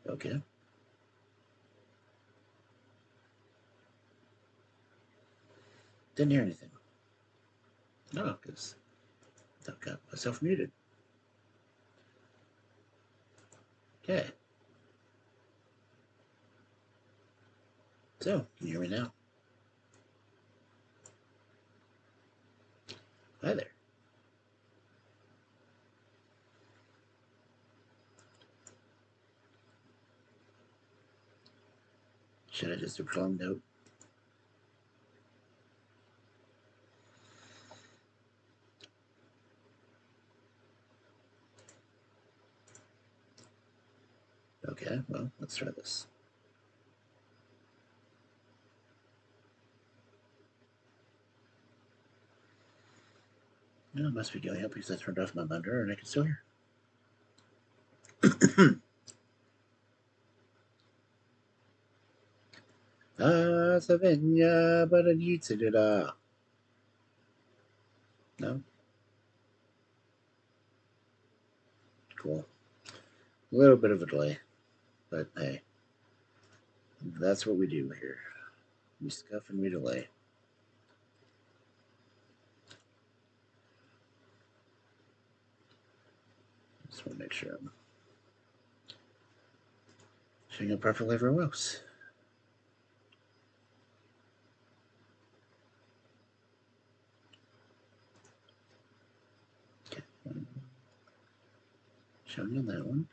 Okay. Didn't hear anything. No, because I've got myself muted. Okay. So, can you hear me now? Hi there. Should I just do a long note? Okay, well, let's try this. No, it must be going up because I turned off my monitor and I can still hear. Savenya, but I need to do that. No? Cool. A little bit of a delay, but hey, that's what we do here. We scuff and we delay. Just want to make sure I'm showing up perfectly everywhere else. Okay. Showing on that one.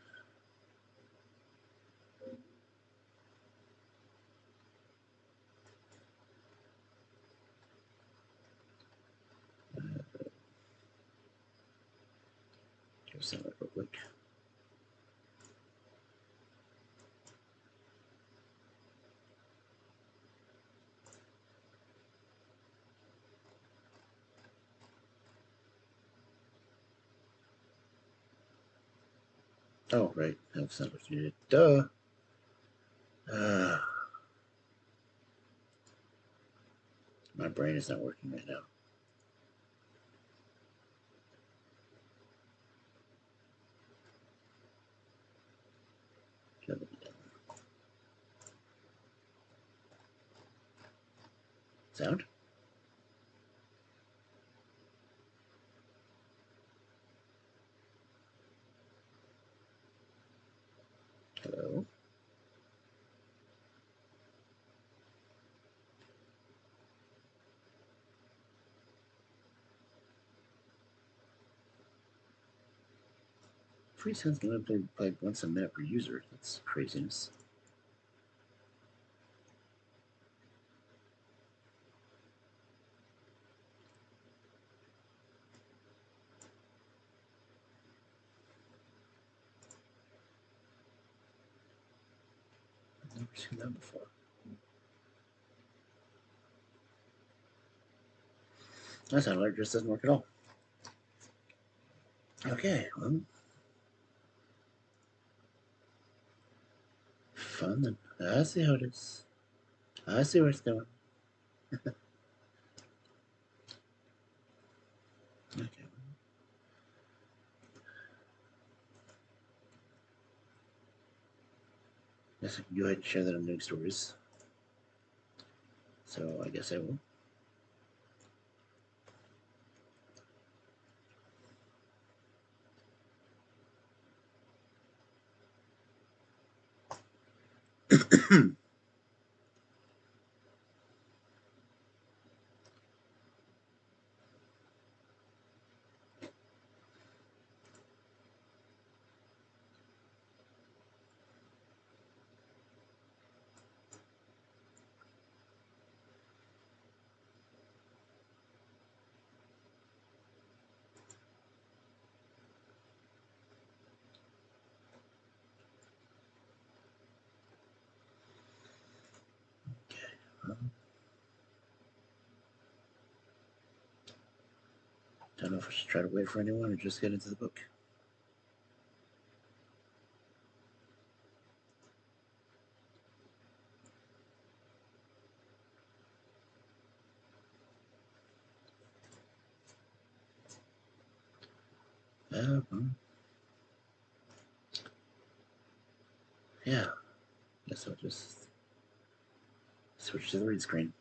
Here's that real quick. Oh, right. That's not what you did. Duh. My brain is not working right now. Sound? Hello? Free sounds limited like once a minute per user. That's craziness. I've never seen that before. That sound alert just doesn't work at all. Okay, well, fun then. I see how it is. I see where it's going. Okay. Yes, I can go ahead and share that on News Stories. So I guess I will. Don't know if I should try to wait for anyone or just get into the book. Yeah, guess I'll just switch to the read screen.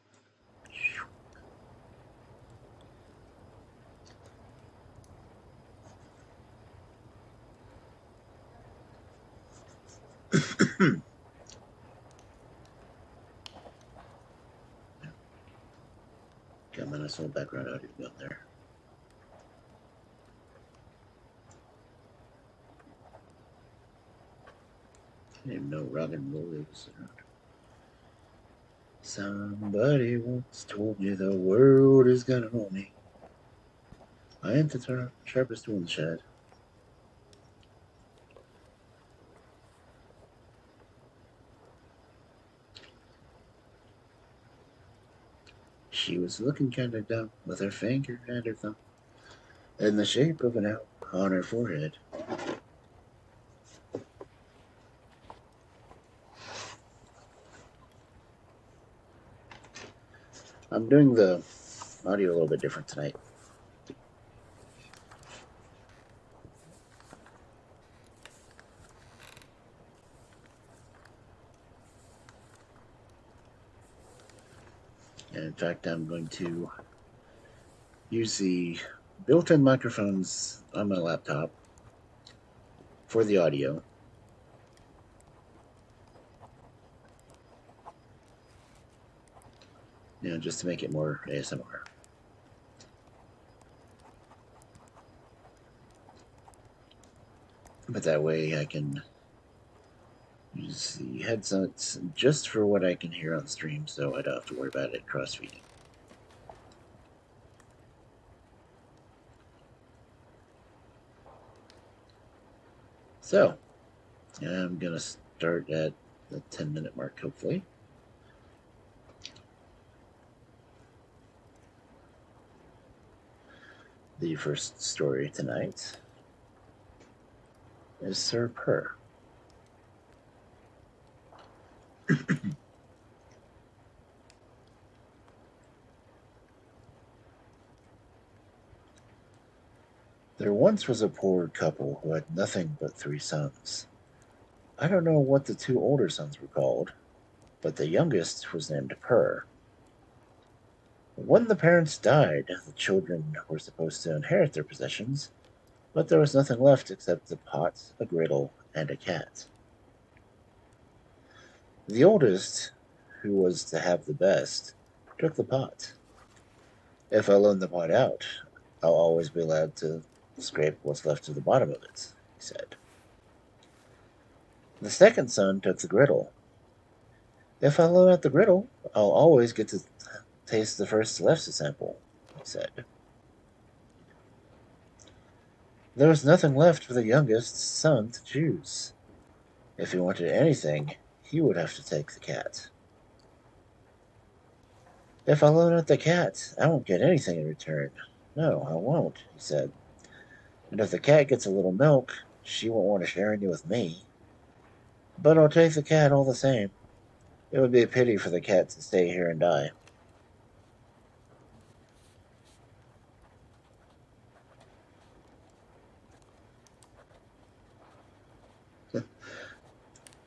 Got my nice little background audio down there. I didn't even know rock and roll was around. Somebody once told me the world is gonna know me. I ain't the sharpest tool in the shed. She was looking kind of dumb with her finger and her thumb in the shape of an L on her forehead. I'm doing the audio a little bit different tonight. And in fact, I'm going to use the built-in microphones on my laptop for the audio. Just to make it more ASMR. But that way I can use the headsets just for what I can hear on the stream, so I don't have to worry about it cross-feeding. So, I'm going to start at the 10-minute mark, hopefully. The first story tonight is Sir Purr. There once was a poor couple who had nothing but 3 sons. I don't know what the 2 older sons were called, but the youngest was named Purr. When the parents died, the children were supposed to inherit their possessions, but there was nothing left except a pot, a griddle, and a cat. The oldest, who was to have the best, took the pot. If I loan the pot out, I'll always be allowed to scrape what's left to the bottom of it, he said. The second son took the griddle. If I loan out the griddle, I'll always get to taste the first lefse sample, he said. There was nothing left for the youngest son to choose. If he wanted anything, he would have to take the cat. If I loan out the cat, I won't get anything in return. No, I won't, he said. And if the cat gets a little milk, she won't want to share any with me. But I'll take the cat all the same. It would be a pity for the cat to stay here and die.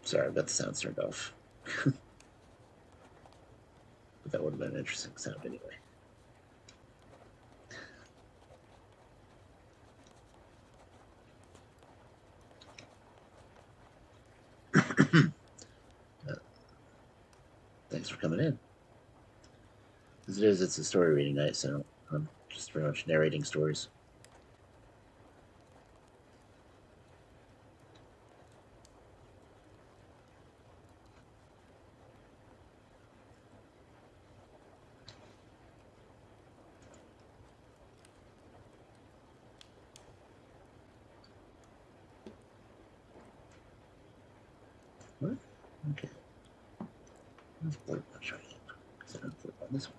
Sorry, I've got the sound turned off. But that would have been an interesting sound anyway. Thanks for coming in. As it is, it's a story reading night, so I'm just pretty much narrating stories. What? Okay. Let's flip on try it. Because I don't flip on this one.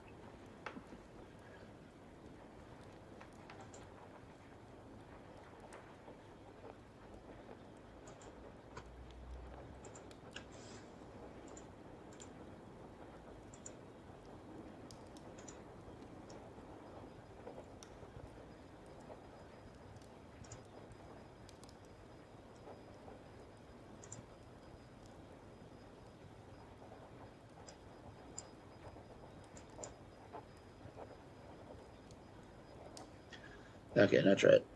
Okay, now try it.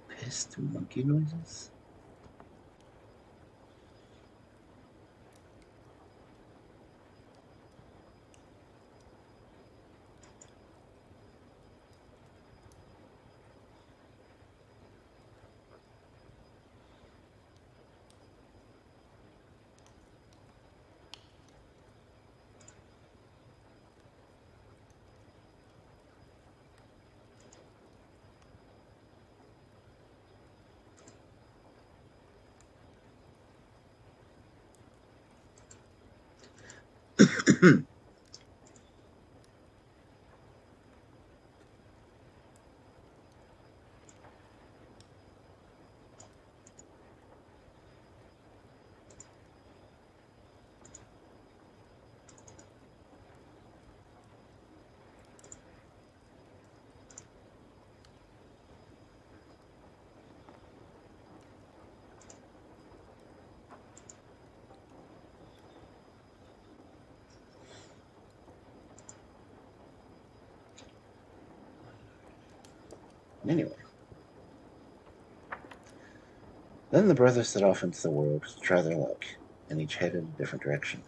Pissed monkey noises? Anyway. Then the brothers set off into the world to try their luck, and each headed in a different direction.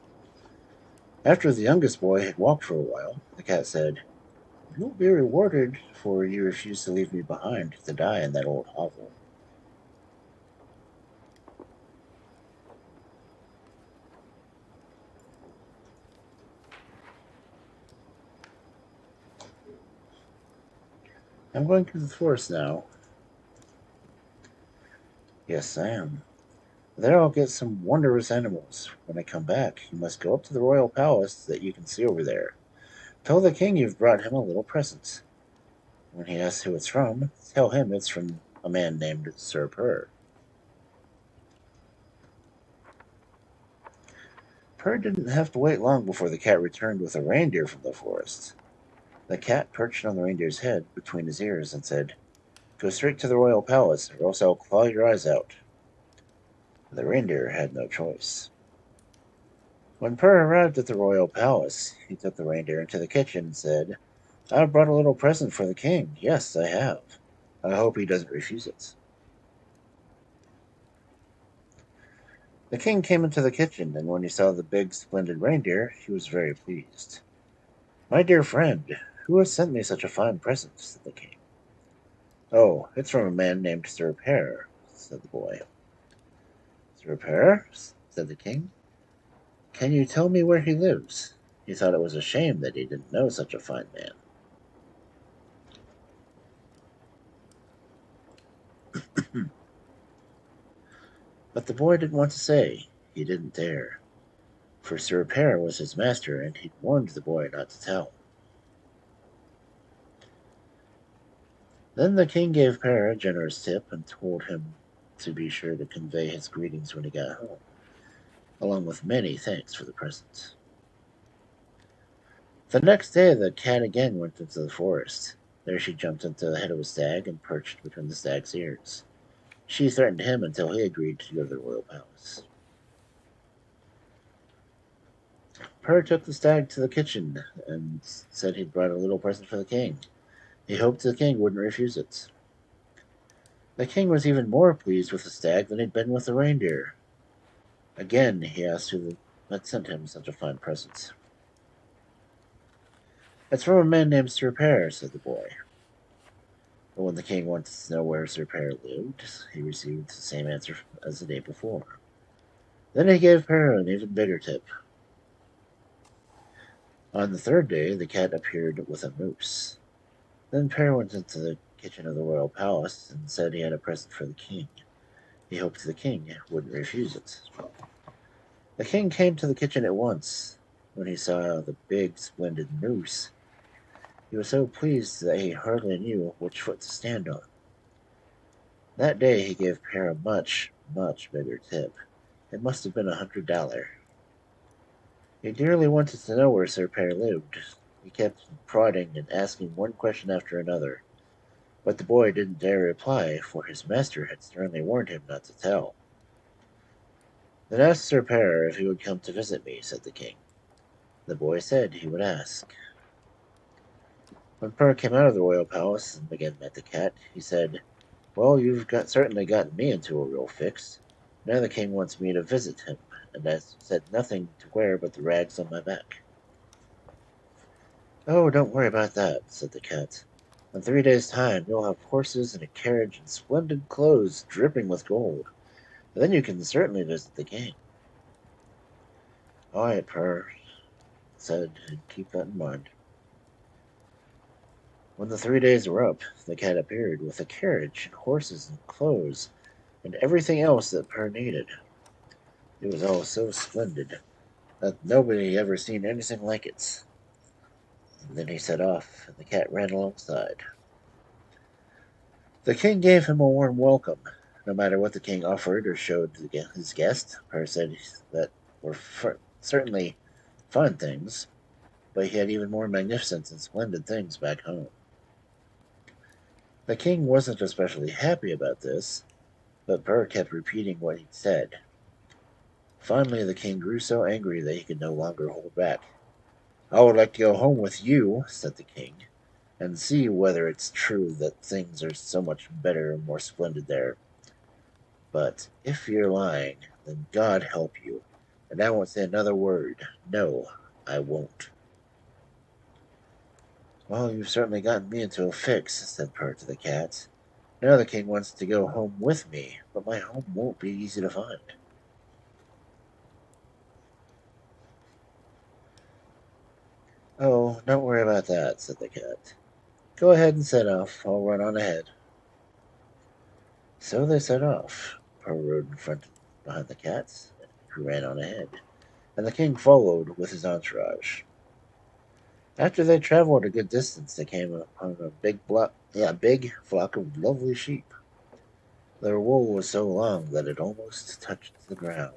After the youngest boy had walked for a while, the cat said, "You will be rewarded, for you refused to leave me behind to die in that old hovel." "I'm going to the forest now." "Yes, I am. There I'll get some wondrous animals. When I come back, you must go up to the royal palace that you can see over there. Tell the king you've brought him a little present. When he asks who it's from, tell him it's from a man named Sir Purr." Purr didn't have to wait long before the cat returned with a reindeer from the forest. The cat perched on the reindeer's head between his ears and said, "Go straight to the royal palace, or else I'll claw your eyes out." The reindeer had no choice. When Purr arrived at the royal palace, he took the reindeer into the kitchen and said, "I've brought a little present for the king. Yes, I have. I hope he doesn't refuse it." The king came into the kitchen, and when he saw the big, splendid reindeer, he was very pleased. "My dear friend, who has sent me such a fine present?" said the king. "Oh, it's from a man named Sir Pear," said the boy. "Sir Pear?" said the king. "Can you tell me where he lives?" He thought it was a shame that he didn't know such a fine man. But the boy didn't want to say. He didn't dare. For Sir Pear was his master, and he'd warned the boy not to tell. Then the king gave Pear a generous tip and told him to be sure to convey his greetings when he got home, along with many thanks for the present. The next day the cat again went into the forest. There she jumped into the head of a stag and perched between the stag's ears. She threatened him until he agreed to go to the royal palace. Purr took the stag to the kitchen and said he'd brought a little present for the king. He hoped the king wouldn't refuse it. The king was even more pleased with the stag than he'd been with the reindeer. Again he asked who had sent him such a fine present. "It's from a man named Sir Pear," said the boy. But when the king wanted to know where Sir Pear lived, he received the same answer as the day before. Then he gave Pear an even bigger tip. On the third day, the cat appeared with a moose. Then Pear went into the kitchen of the royal palace and said he had a present for the king. He hoped the king wouldn't refuse it. The king came to the kitchen at once. When he saw the big, splendid moose, he was so pleased that he hardly knew which foot to stand on. That day he gave Per a much, much bigger tip. It must have been $100. He dearly wanted to know where Sir Per lived. He kept prodding and asking one question after another, but the boy didn't dare reply, for his master had sternly warned him not to tell. Then ask Sir Per if he would come to visit me, said the king. The boy said he would ask. When Per came out of the royal palace and again met the cat, he said, "Well, you've certainly gotten me into a real fix. Now the king wants me to visit him, and has said nothing to wear but the rags on my back." "Oh, don't worry about that," said the cat. "In 3 days' time you'll have horses and a carriage and splendid clothes dripping with gold. Then you can certainly visit the king." "All right, Per," said, "and keep that in mind." When the 3 days were up, the cat appeared with a carriage and horses and clothes and everything else that Per needed. It was all so splendid that nobody ever seen anything like it. And then he set off, and the cat ran alongside. The king gave him a warm welcome. No matter what the king offered or showed his guest, Per said that were certainly fine things, but he had even more magnificent and splendid things back home. The king wasn't especially happy about this, but Per kept repeating what he'd said. Finally, the king grew so angry that he could no longer hold back. "I would like to go home with you," said the king, "and see whether it's true that things are so much better and more splendid there. But if you're lying, then God help you, and I won't say another word. No, I won't." "Well, you've certainly gotten me into a fix," said Per to the cat. "Now the king wants to go home with me, but my home won't be easy to find." "Oh, don't worry about that," said the cat. "Go ahead and set off. I'll run on ahead." So they set off. Per rode in front behind the cat, who ran on ahead, and the king followed with his entourage. After they traveled a good distance, they came upon a big flock of lovely sheep. Their wool was so long that it almost touched the ground.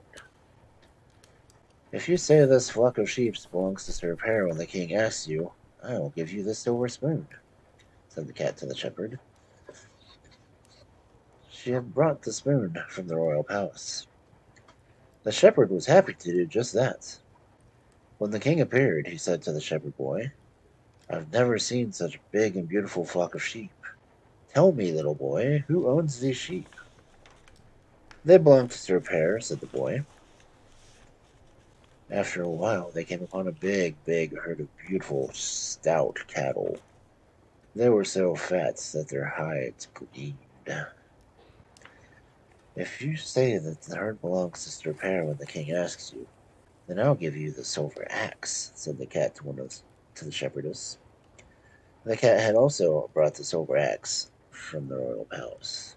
"If you say this flock of sheep belongs to Sir Per when the king asks you, I will give you this silver spoon," said the cat to the shepherd. She had brought the spoon from the royal palace. The shepherd was happy to do just that. When the king appeared, he said to the shepherd boy, "I've never seen such a big and beautiful flock of sheep. Tell me, little boy, who owns these sheep?" "They belong to Sir Per," said the boy. After a while, they came upon a big, big herd of beautiful, stout cattle. They were so fat that their hides gleamed. "If you say that the herd belongs to Sir Per when the king asks you, then I'll give you the silver axe," said the cat to the shepherdess. The cat had also brought the silver axe from the royal palace.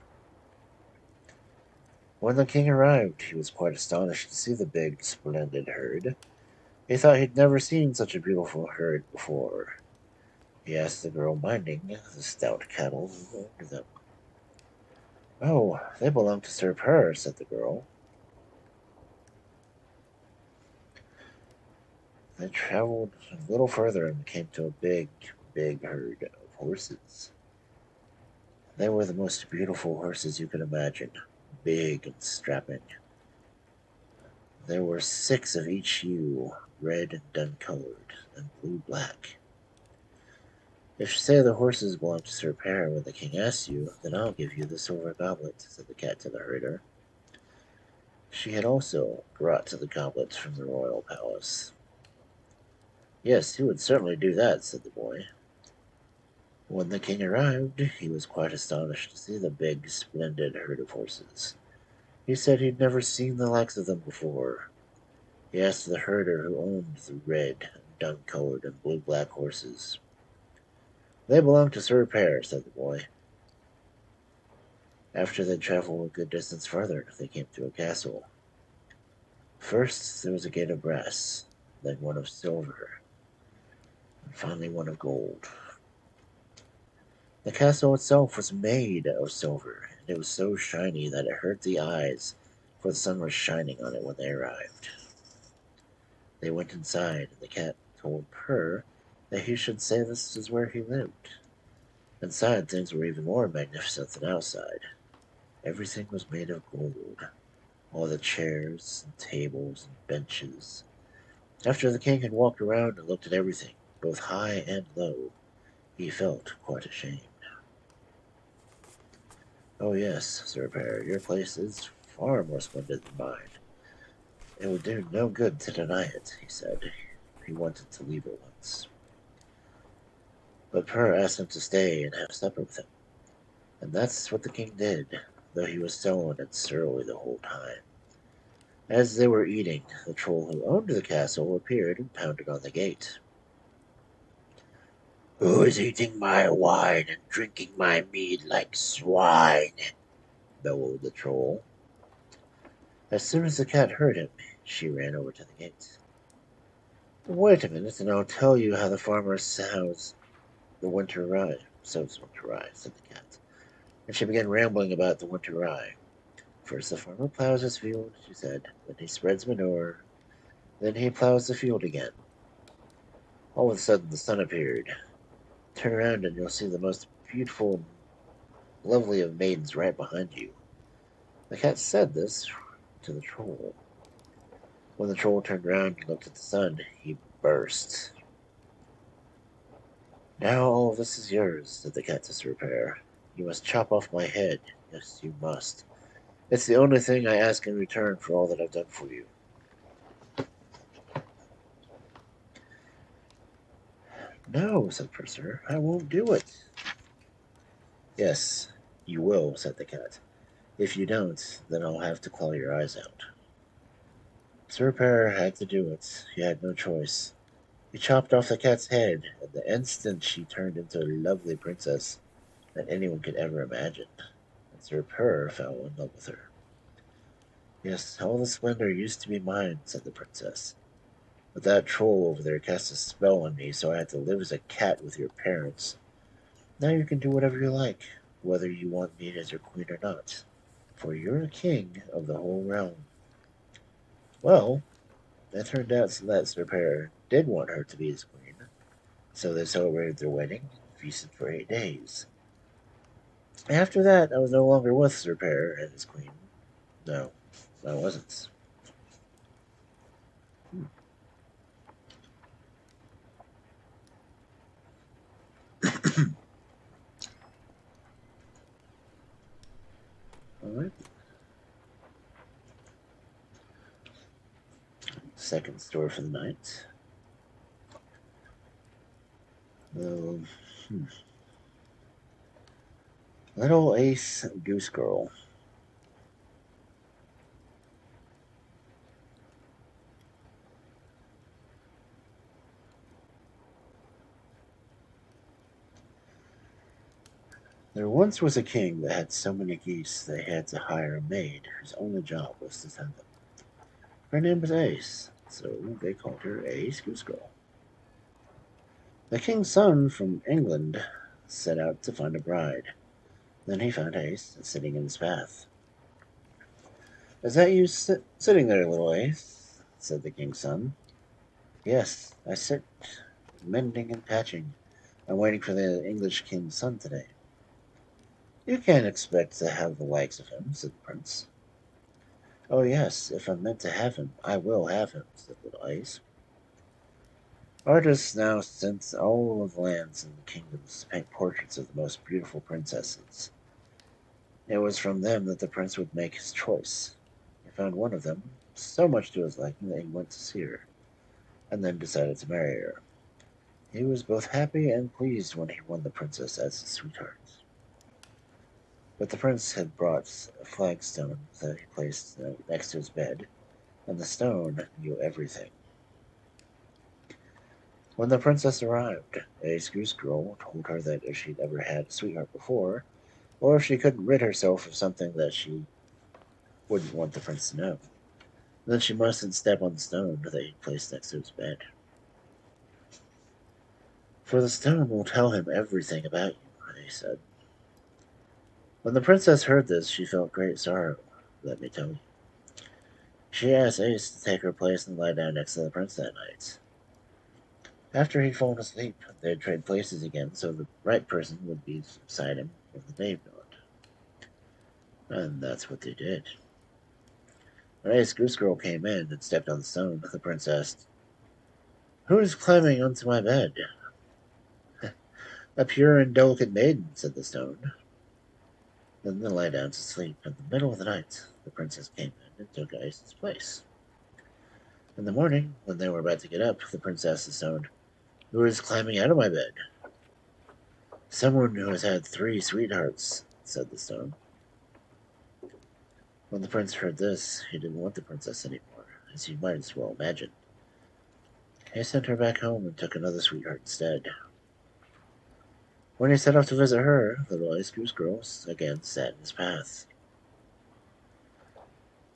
When the king arrived, he was quite astonished to see the big, splendid herd. He thought he'd never seen such a beautiful herd before. He asked the girl minding the stout cattle who owned them. "Oh, they belong to Sir Per," said the girl. They traveled a little further and came to a big, big herd of horses. They were the most beautiful horses you could imagine, big and strapping. There were 6 of each hue, red and dun-colored, and blue-black. "If you say the horses belong to Sir Per when the king asks you, then I'll give you the silver goblet," said the cat to the herder. She had also brought the goblet from the royal palace. "Yes, he would certainly do that," said the boy. When the king arrived, he was quite astonished to see the big, splendid herd of horses. He said he'd never seen the likes of them before. He asked the herder who owned the red, dun-colored, and blue-black horses. "They belong to Sir Per," said the boy. After they traveled a good distance further, they came to a castle. First there was a gate of brass, then one of silver, and finally one of gold. The castle itself was made of silver, and it was so shiny that it hurt the eyes, for the sun was shining on it when they arrived. They went inside, and the cat told Purr that he should say this is where he lived. Inside, things were even more magnificent than outside. Everything was made of gold. All the chairs and tables and benches. After the king had walked around and looked at everything, both high and low, he felt quite ashamed. "Oh yes, Sir Pear, your place is far more splendid than mine. It would do no good to deny it," he said. He wanted to leave at once. But Purr asked him to stay and have supper with him. And that's what the king did, though he was sullen and surly the whole time. As they were eating, the troll who owned the castle appeared and pounded on the gate. "Who is eating my wine and drinking my mead like swine?" bellowed the troll. As soon as the cat heard him, she ran over to the gate. "Wait a minute, and I'll tell you how the farmer sows the winter rye," said the cat. And she began rambling about the winter rye. "First the farmer plows his field," she said. "Then he spreads manure. Then he plows the field again. All of a sudden the sun appeared. Turn around and you'll see the most beautiful and lovely of maidens right behind you." The cat said this to the troll. When the troll turned around and looked at the sun, he burst. "Now all of this is yours," said the cat to Sir Pear. "You must chop off my head. Yes, you must. It's the only thing I ask in return for all that I've done for you." "No," said Purser, "I won't do it." "Yes, you will," said the cat. "If you don't, then I'll have to claw your eyes out." Sir Pear had to do it. He had no choice. He chopped off the cat's head, and the instant she turned into a lovely princess that anyone could ever imagine. And Sir Pear fell in love with her. "Yes, all the splendor used to be mine," said the princess. "But that troll over there cast a spell on me, so I had to live as a cat with your parents. Now you can do whatever you like, whether you want me as your queen or not, for you're king of the whole realm." Well, it turned out that Sir Pear did want her to be his queen, so they celebrated their wedding and feasted for 8 days. After that, I was no longer with Sir Pear and his queen. No, I wasn't. All right. Second story for the night. Um, Little Ace Goosegirl. There once was a king that had so many geese they had to hire a maid whose only job was to tend them. Her name was Ace, so they called her Ace Goosegirl. The king's son from England set out to find a bride. Then he found Ace sitting in his path. "Is that you sitting there, little Ace?" said the king's son. "Yes, I sit mending and patching. I'm waiting for the English king's son today." "You can't expect to have the likes of him," said the prince. "Oh yes, if I'm meant to have him, I will have him," said little Ace. Artists now sent all of the lands and kingdoms to paint portraits of the most beautiful princesses. It was from them that the prince would make his choice. He found one of them so much to his liking that he went to see her, and then decided to marry her. He was both happy and pleased when he won the princess as his sweetheart. But the prince had brought a flagstone that he placed next to his bed, and the stone knew everything. When the princess arrived, Ace Goosegirl told her that if she'd ever had a sweetheart before, or if she couldn't rid herself of something that she wouldn't want the prince to know, then she mustn't step on the stone that he placed next to his bed. "For the stone will tell him everything about you," he said. When the princess heard this, she felt great sorrow, let me tell you. She asked Ace to take her place and lie down next to the prince that night. After he'd fallen asleep, they'd trade places again so the right person would be beside him when the day dawned. And that's what they did. When Ace Goosegirl came in and stepped on the stone, the prince asked, "Who is climbing onto my bed?" "A pure and delicate maiden," said the stone. Then they lay down to sleep. In the middle of the night, the princess came in and took Ace's place. In the morning, when they were about to get up, the prince asked the stone, "Who is climbing out of my bed?" "Someone who has had 3 sweethearts," said the stone. When the prince heard this, he didn't want the princess anymore, as you might as well imagine. He sent her back home and took another sweetheart instead. When he set off to visit her, little Ice Goose Girl again sat in his path.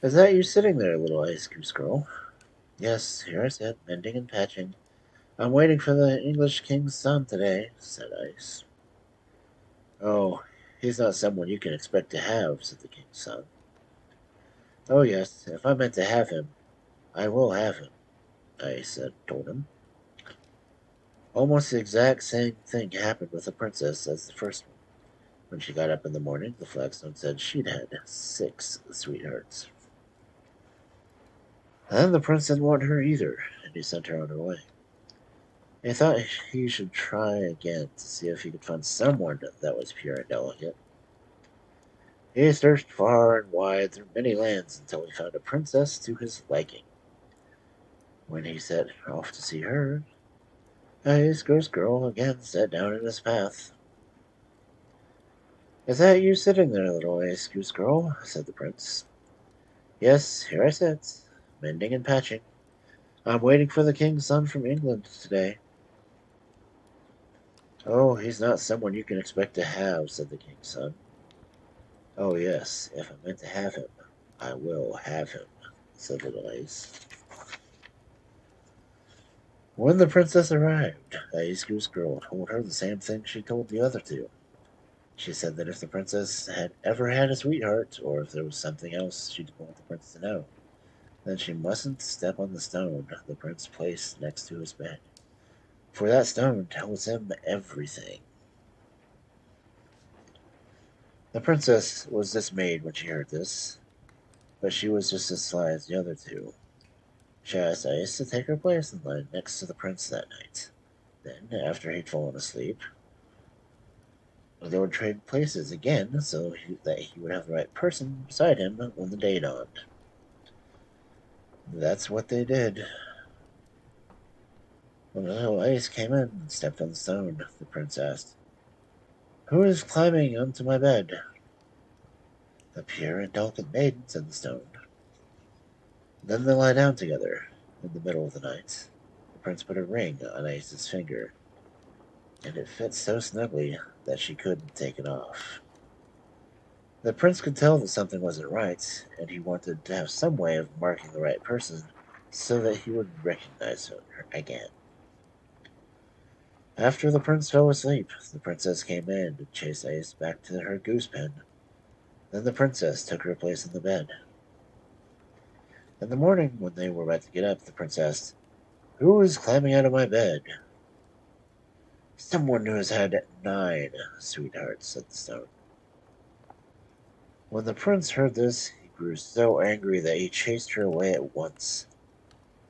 "Is that you sitting there, little Ice Goose Girl?" "Yes, here I sit, mending and patching. I'm waiting for the English king's son today," said Ice. "Oh, he's not someone you can expect to have," said the king's son. "Oh yes, if I'm meant to have him, I will have him," Ice told him. Almost the exact same thing happened with the princess as the first one. When she got up in the morning, the flagstone said she'd had 6 sweethearts. And the prince didn't want her either, and he sent her on her way. He thought he should try again to see if he could find someone that was pure and delicate. He searched far and wide through many lands until he found a princess to his liking. When he set off to see her, Ice Goose Girl again sat down in his path. "Is that you sitting there, little Ice Goose Girl?" said the prince. "Yes, here I sit, mending and patching. I'm waiting for the king's son from England today." "Oh, he's not someone you can expect to have," said the king's son. "Oh yes, if I'm meant to have him, I will have him," said little Ice. When the princess arrived, Ice Goose Girl told her the same thing she told the other 2. She said that if the princess had ever had a sweetheart, or if there was something else she didn't want the prince to know, then she mustn't step on the stone the prince placed next to his bed, for that stone tells him everything. The princess was dismayed when she heard this, but she was just as sly as the other 2. She asked Ice to take her place and lie next to the prince that night. Then, after he'd fallen asleep, they would trade places again so that he would have the right person beside him when the day dawned. That's what they did. When little Ice came in and stepped on the stone, the prince asked, "Who is climbing onto my bed?" "A pure and delicate maiden," said the stone. Then they lie down together. In the middle of the night, the prince put a ring on Ice's finger, and it fit so snugly that she couldn't take it off. The prince could tell that something wasn't right, and he wanted to have some way of marking the right person so that he would recognize her again. After the prince fell asleep, the princess came in and chased Ace back to her goose pen. Then the princess took her place in the bed. In the morning, when they were about to get up, the prince asked, "Who is climbing out of my bed?" "Someone who has had 9 sweethearts," said the stone. When the prince heard this, he grew so angry that he chased her away at once.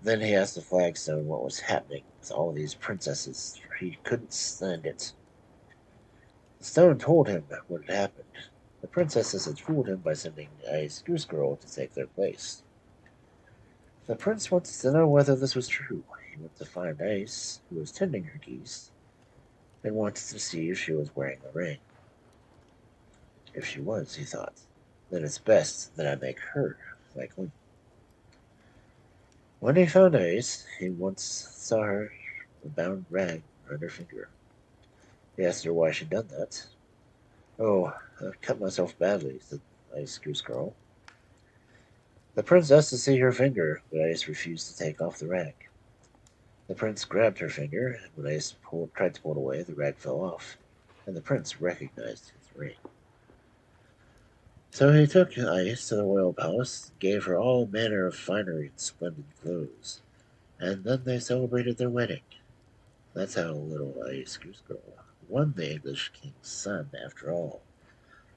Then he asked the flagstone what was happening with all these princesses, for he couldn't stand it. The stone told him what had happened. The princesses had fooled him by sending Ice Goose Girl to take their place. The prince wanted to know whether this was true. He went to find Ice, who was tending her geese, and wanted to see if she was wearing a ring. If she was, he thought, then it's best that I make her my queen. When he found Ace, he once saw her a bound rag around her finger. He asked her why she'd done that. "Oh, I've cut myself badly," said Ice Goose Girl. The prince asked to see her finger, but Ice refused to take off the rag. The prince grabbed her finger, and when Ace tried to pull it away, the rag fell off. and the prince recognized his ring. So he took Aase to the royal palace, gave her all manner of finery and splendid clothes, and then they celebrated their wedding. That's how little Aase Goosegirl won the English king's son after all,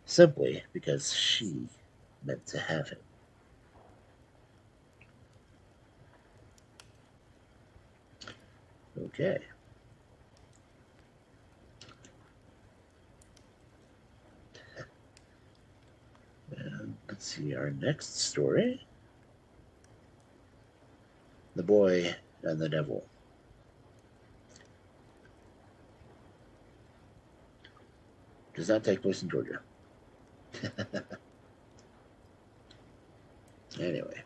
simply because she meant to have him. Okay. And let's see our next story. The Boy and the Devil. Does not take place in Georgia. Anyway.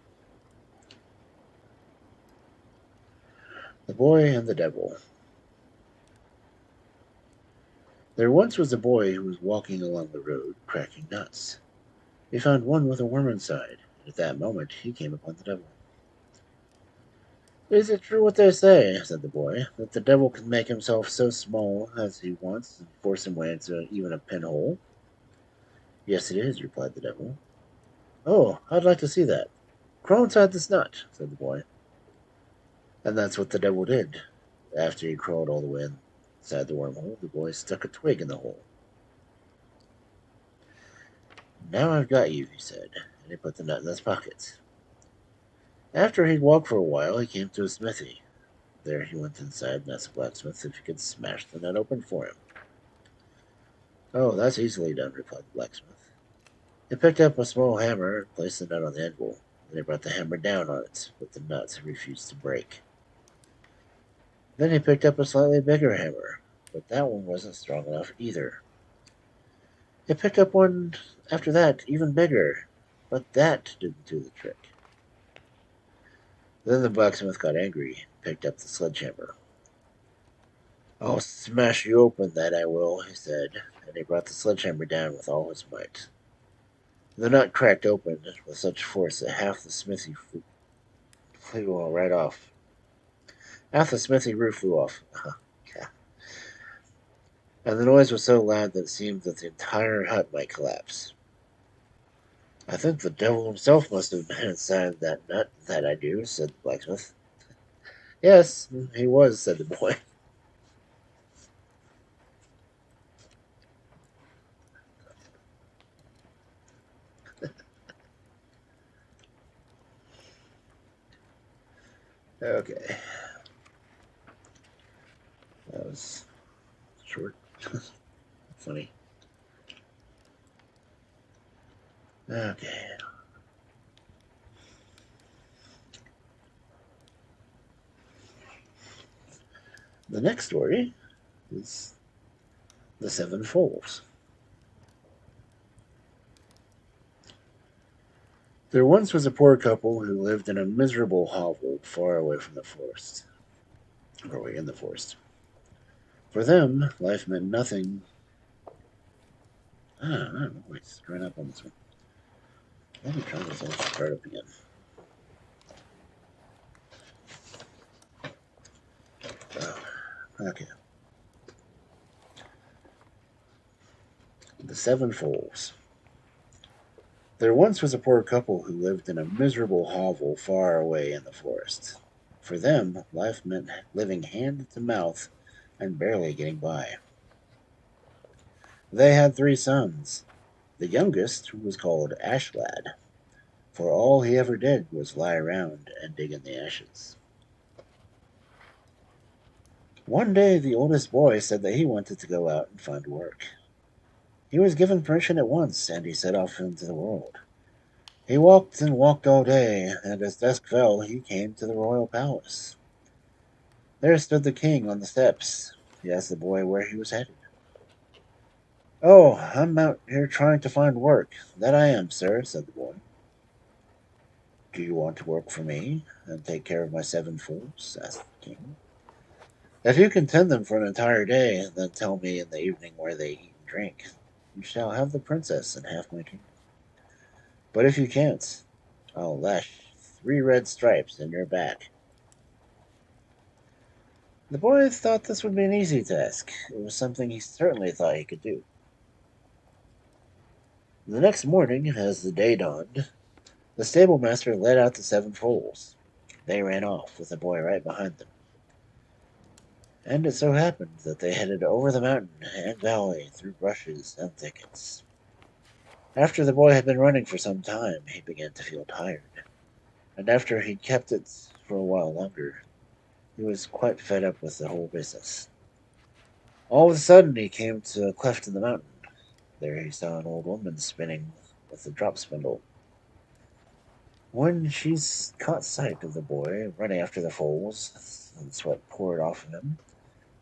The Boy and the Devil. There once was a boy who was walking along the road, cracking nuts. He found one with a worm inside, and at that moment he came upon the devil. "Is it true what they say," said the boy, "that the devil can make himself so small as he wants and force him way into even a pinhole?" "Yes, it is," replied the devil. "Oh, I'd like to see that. Crawl inside this nut," said the boy. And that's what the devil did. After he crawled all the way inside the wormhole, the boy stuck a twig in the hole. "Now I've got you," he said, and he put the nut in his pocket. After he'd walked for a while, he came to a smithy. There he went inside and asked the blacksmith if he could smash the nut open for him. "Oh, that's easily done," replied the blacksmith. He picked up a small hammer and placed the nut on the anvil. Then he brought the hammer down on it, but the nut refused to break. Then he picked up a slightly bigger hammer, but that one wasn't strong enough either. He picked up one after that, even bigger, but that didn't do the trick. Then the blacksmith got angry and picked up the sledgehammer. "I'll smash you open, that I will," he said, and he brought the sledgehammer down with all his might. The nut cracked open with such force that half the smithy flew right off. Half the smithy roof flew off. And the noise was so loud that it seemed that the entire hut might collapse. "I think the devil himself must have been inside that nut, that I do," said the blacksmith. "Yes, he was," said the boy. Okay. That was short. Funny. Okay. The next story is the Seven Foals. There once was a poor couple who lived in a miserable hovel far away from the forest. Or away in the forest. For them, life meant nothing. I don't know. Wait, screwing up on this one. Let me try this. I'll start up again. Oh, okay. The Seven Foals. There once was a poor couple who lived in a miserable hovel far away in the forest. For them, life meant living hand to mouth and barely getting by. They had 3 sons. The youngest was called Ashlad, for all he ever did was lie around and dig in the ashes. One day, the oldest boy said that he wanted to go out and find work. He was given permission at once, and he set off into the world. He walked and walked all day, and as dusk fell, he came to the royal palace. There stood the king on the steps. He asked the boy where he was headed. "Oh, I'm out here trying to find work. That I am, sir," said the boy. "Do you want to work for me and take care of my 7 foals?" asked the king. "If you can tend them for an entire day, then tell me in the evening where they eat and drink. You shall have the princess and half my kingdom. But if you can't, I'll lash 3 red stripes in your back." The boy thought this would be an easy task. It was something he certainly thought he could do. The next morning, as the day dawned, the stable master led out the 7 foals. They ran off, with the boy right behind them. And it so happened that they headed over the mountain and valley through brushes and thickets. After the boy had been running for some time, he began to feel tired. And after he'd kept it for a while longer, he was quite fed up with the whole business. All of a sudden, he came to a cleft in the mountain. There he saw an old woman spinning with a drop spindle. When she caught sight of the boy running after the foals, and sweat poured off of him,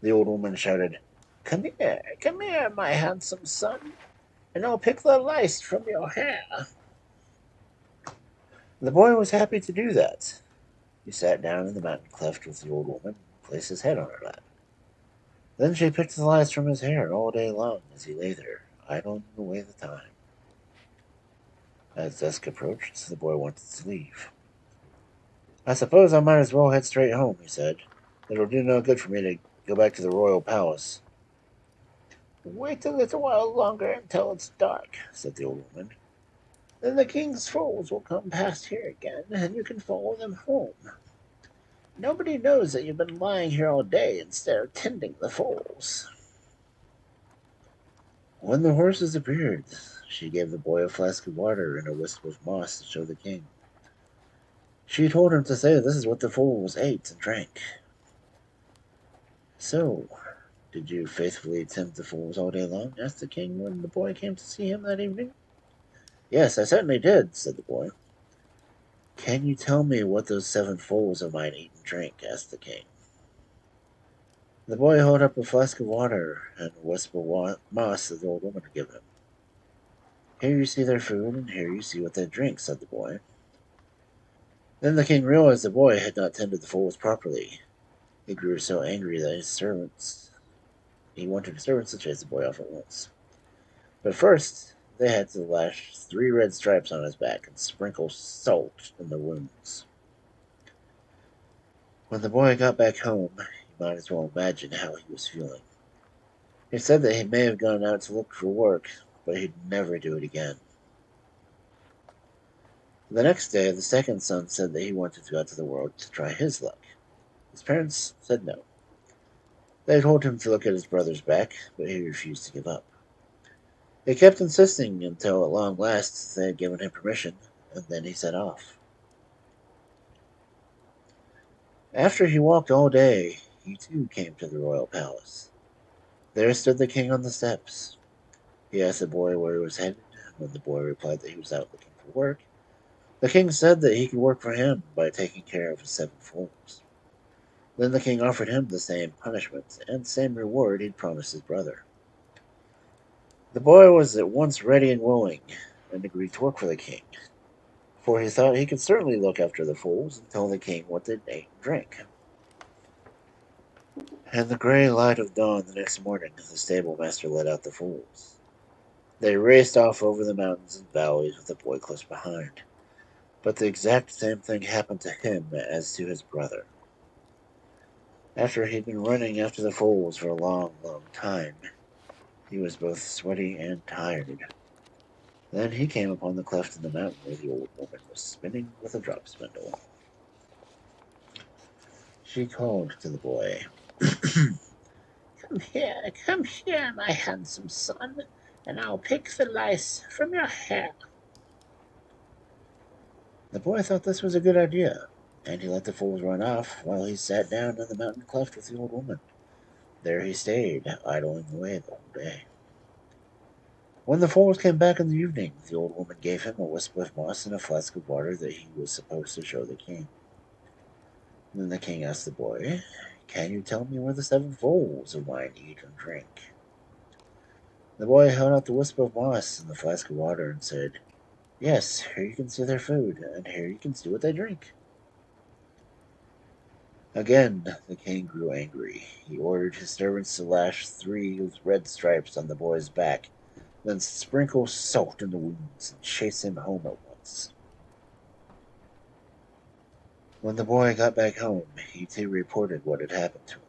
the old woman shouted, come here, my handsome son, and I'll pick the lice from your hair." The boy was happy to do that. He sat down in the mountain cleft with the old woman and placed his head on her lap. Then she picked the lice from his hair all day long as he lay there, idling away the time. As dusk approached, the boy wanted to leave. "I suppose I might as well head straight home," he said. "It'll do no good for me to go back to the royal palace." "Wait a little while longer until it's dark," said the old woman. "Then the king's foals will come past here again, and you can follow them home. Nobody knows that you've been lying here all day instead of tending the foals." When the horses appeared, she gave the boy a flask of water and a wisp of moss to show the king. She told him to say this is what the foals ate and drank. "So, did you faithfully tend the foals all day long?" asked the king when the boy came to see him that evening. "Yes, I certainly did," said the boy. "Can you tell me what those 7 foals of mine eat and drink?" asked the king. The boy held up a flask of water and a wisp of moss that the old woman had given him. "Here you see their food, and here you see what they drink," said the boy. Then the king realized the boy had not tended the foals properly. He grew so angry that he wanted his servants to chase the boy off at once. But first, they had to lash 3 red stripes on his back and sprinkle salt in the wounds. When the boy got back home, you might as well imagine how he was feeling. He said that he may have gone out to look for work, but he'd never do it again. The next day, the second son said that he wanted to go out to the world to try his luck. His parents said no. They told him to look at his brother's back, but he refused to give up. They kept insisting until at long last they had given him permission, and then he set off. After he walked all day, he too came to the royal palace. There stood the king on the steps. He asked the boy where he was headed. When the boy replied that he was out looking for work, the king said that he could work for him by taking care of his 7 foals. Then the king offered him the same punishment and the same reward he'd promised his brother. The boy was at once ready and willing, and agreed to work for the king, for he thought he could certainly look after the foals and tell the king what they ate and drank. In the gray light of dawn the next morning, the stable master led out the foals. They raced off over the mountains and valleys with the boy close behind. But the exact same thing happened to him as to his brother. After he'd been running after the foals for a long, long time, he was both sweaty and tired. Then he came upon the cleft in the mountain where the old woman was spinning with a drop spindle. She called to the boy, come here, my handsome son, and I'll pick the lice from your hair." The boy thought this was a good idea, and he let the foals run off while he sat down in the mountain cleft with the old woman. There he stayed, idling away the whole day. When the foals came back in the evening, the old woman gave him a wisp of moss and a flask of water that he was supposed to show the king. Then the king asked the boy, "Can you tell me where the 7 foals of mine eat and drink?" The boy held out the wisp of moss and the flask of water and said, "Yes, here you can see their food, and here you can see what they drink." Again, the king grew angry. He ordered his servants to lash 3 red stripes on the boy's back, then sprinkle salt in the wounds and chase him home at once. When the boy got back home, he too reported what had happened to him.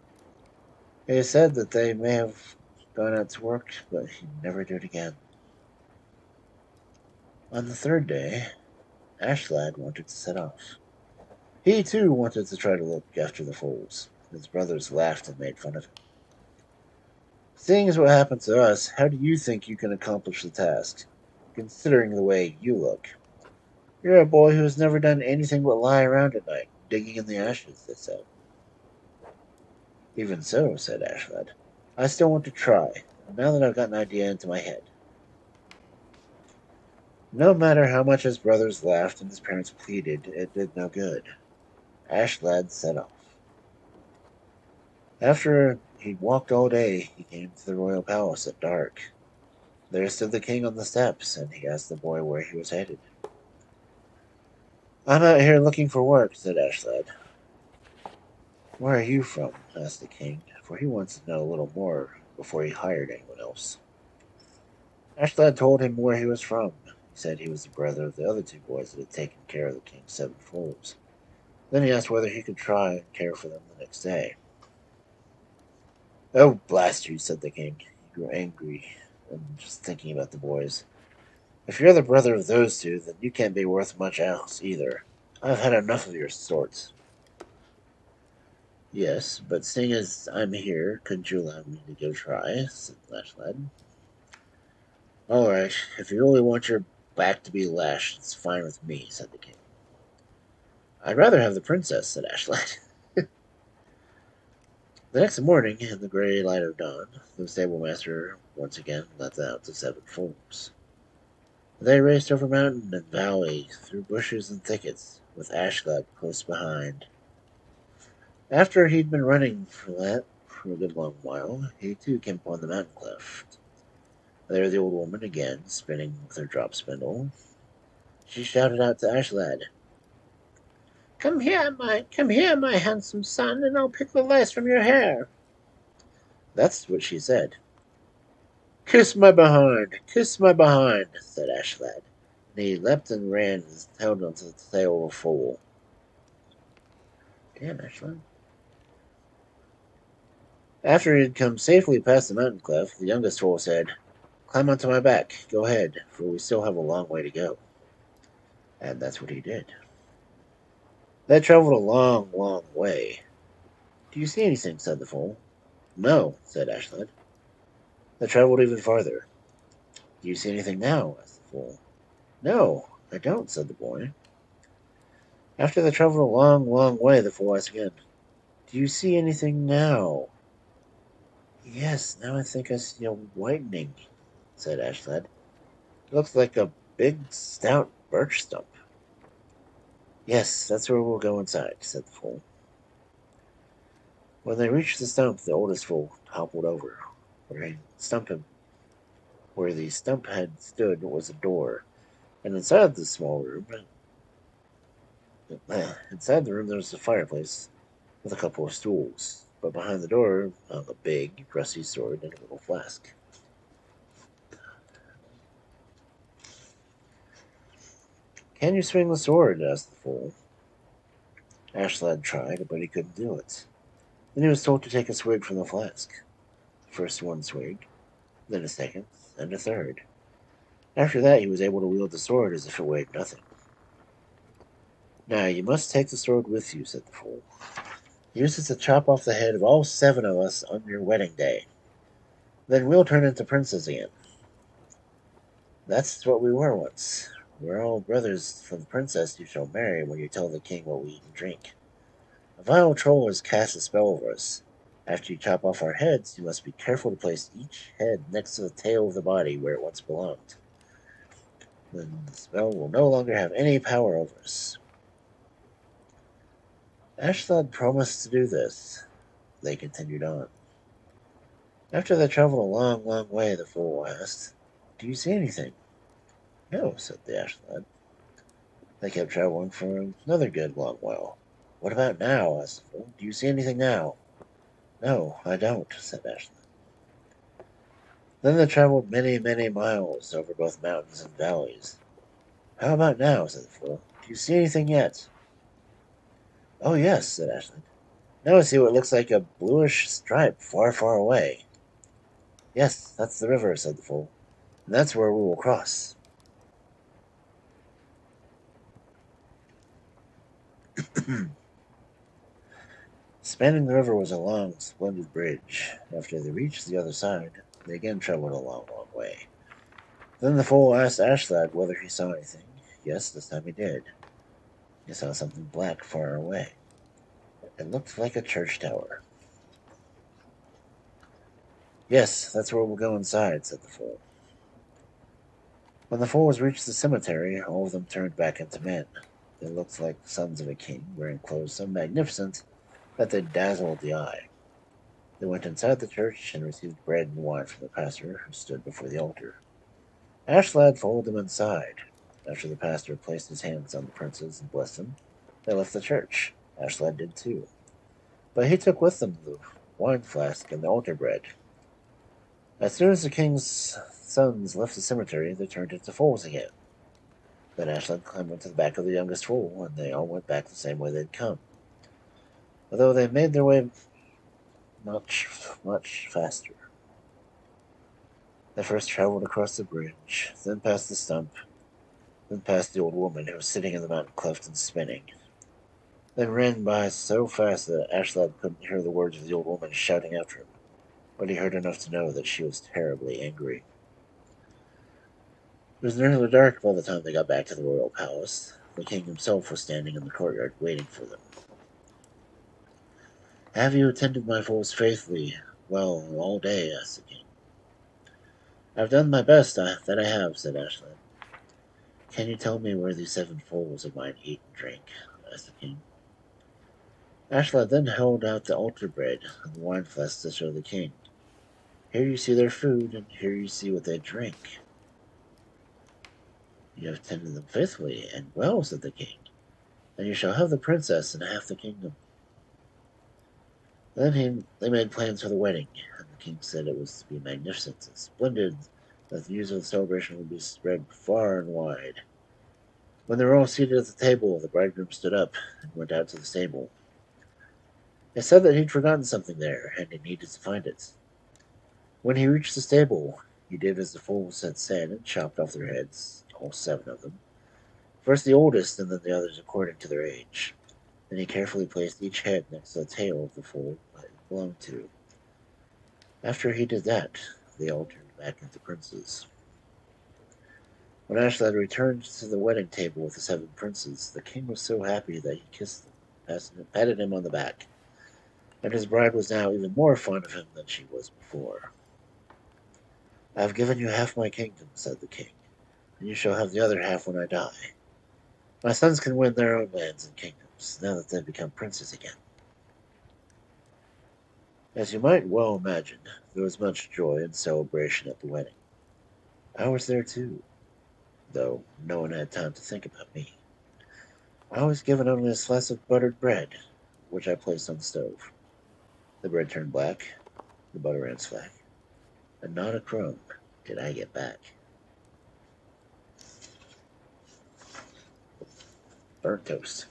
He said that they may have gone out to work, but he'd never do it again. On the third day, Ashlad wanted to set off. He, too, wanted to try to look after the foals. His brothers laughed and made fun of him. Seeing as what happened to us, how do you think you can accomplish the task, considering the way you look? You're a boy who has never done anything but lie around at night, digging in the ashes, they said. Even so, said Ashlad, I still want to try, now that I've got an idea into my head. No matter how much his brothers laughed and his parents pleaded, it did no good. Ashlad set off. After he'd walked all day, he came to the royal palace at dark. There stood the king on the steps, and he asked the boy where he was headed. I'm out here looking for work, said Ashlad. Where are you from? Asked the king, for he wanted to know a little more before he hired anyone else. Ashlad told him where he was from. He said he was the brother of the other two boys that had taken care of the king's 7 foals. Then he asked whether he could try and care for them the next day. Oh, blast you, said the king. He grew angry and just thinking about the boys. If you're the brother of those two, then you can't be worth much else either. I've had enough of your sorts. Yes, but seeing as I'm here, couldn't you allow me to go try? Said Ashlad. All right, if you really want your back to be lashed, it's fine with me, said the king. I'd rather have the princess, said Ashlad. The next morning, in the gray light of dawn, the stablemaster once again let out the 7 foals. They raced over mountain and valley, through bushes and thickets, with Ashlad close behind. After he'd been running for a good long while, he too came upon the mountain cleft. There the old woman again, spinning with her drop spindle. She shouted out to Ashlad, come here, my handsome son, and I'll pick the lice from your hair. That's what she said. Kiss my behind, said Ashlad. And he leapt and ran and held onto the tail of a foal. Damn, Ashlad. After he had come safely past the mountain cleft, the youngest foal said, climb onto my back, go ahead, for we still have a long way to go. And that's what he did. They traveled a long, long way. Do you see anything? Said the foal. No, said Ashlad. They traveled even farther. Do you see anything now? Asked the foal. No, I don't, said the boy. After they traveled a long, long way, the foal asked again, do you see anything now? Yes, now I think I see a whitening, said Ashlad. It looks like a big, stout birch stump. Yes, that's where we'll go inside, said the foal. When they reached the stump, the oldest foal hobbled over. Where the stump had stood was a door, and inside the room there was a fireplace with a couple of stools, but behind the door hung a big, rusty sword and a little flask. Can you swing the sword? Asked the foal. Ashlad tried, but he couldn't do it. Then he was told to take a swig from the flask. First one swig, then a second, and a third. After that, he was able to wield the sword as if it weighed nothing. Now, you must take the sword with you, said the fool. Use it to chop off the head of all 7 of us on your wedding day. Then we'll turn into princes again. That's what we were once. We're all brothers for the princess you shall marry when you tell the king what we eat and drink. A vile troll has cast a spell over us. After you chop off our heads, you must be careful to place each head next to the tail of the body where it once belonged. Then the spell will no longer have any power over us. Ashlad promised to do this. They continued on. After they traveled a long, long way, the fool asked, do you see anything? No, said the Ashlad. They kept traveling for another good long while. What about now? Asked the fool. Do you see anything now? No, I don't, said Ashlad. Then they traveled many, many miles over both mountains and valleys. How about now? Said the fool. Do you see anything yet? Oh, yes, said Ashlad. Now I see what looks like a bluish stripe far, far away. Yes, that's the river, said the fool. And that's where we will cross. Spanning the river was a long, splendid bridge. After they reached the other side, they again traveled a long, long way. Then the fool asked Ashlad whether he saw anything. Yes, this time he did. He saw something black far away. It looked like a church tower. Yes, that's where we'll go inside, said the fool. When the fools reached the cemetery, all of them turned back into men. They looked like sons of a king, wearing clothes so magnificent that they dazzled the eye. They went inside the church and received bread and wine from the pastor, who stood before the altar. Ashlad followed them inside. After the pastor placed his hands on the princes and blessed them, they left the church. Ashlad did too. But he took with them the wine flask and the altar bread. As soon as the king's sons left the cemetery, they turned into fools again. Then Ashlad climbed onto the back of the youngest fool, and they all went back the same way they'd come. Although they made their way much, much faster. They first traveled across the bridge, then past the stump, then past the old woman who was sitting in the mountain cleft and spinning. Then ran by so fast that Ashlad couldn't hear the words of the old woman shouting after him, but he heard enough to know that she was terribly angry. It was nearly dark by the time they got back to the royal palace. The king himself was standing in the courtyard waiting for them. Have you attended my fools faithfully well all day? Asked the king. I've done my best, that I have, said Ashlad. Can you tell me where these 7 fools of mine eat and drink? Asked the king. Ashlad then held out the altar bread and the wine flask to show the king. Here you see their food, and here you see what they drink. You have tended them faithfully and well, said the king, and you shall have the princess and half the kingdom. Then they made plans for the wedding, and the king said it was to be magnificent and splendid, that the news of the celebration would be spread far and wide. When they were all seated at the table, the bridegroom stood up and went out to the stable. It said that he'd forgotten something there, and he needed to find it. When he reached the stable, he did as the fools had said and chopped off their heads, all 7 of them. First the oldest, and then the others according to their age. Then he carefully placed each head next to the tail of the foal it belonged to. After he did that, they all turned back into princes. When Ashlad returned to the wedding table with the 7 princes, the king was so happy that he kissed them, patted him on the back, and his bride was now even more fond of him than she was before. I have given you half my kingdom, said the king, and you shall have the other half when I die. My sons can win their own lands and kingdoms, now that they've become princes again. As you might well imagine, there was much joy and celebration at the wedding. I was there too, though no one had time to think about me. I was given only a slice of buttered bread, which I placed on the stove. The bread turned black, the butter ran slack, and not a crumb did I get back. Burnt toast.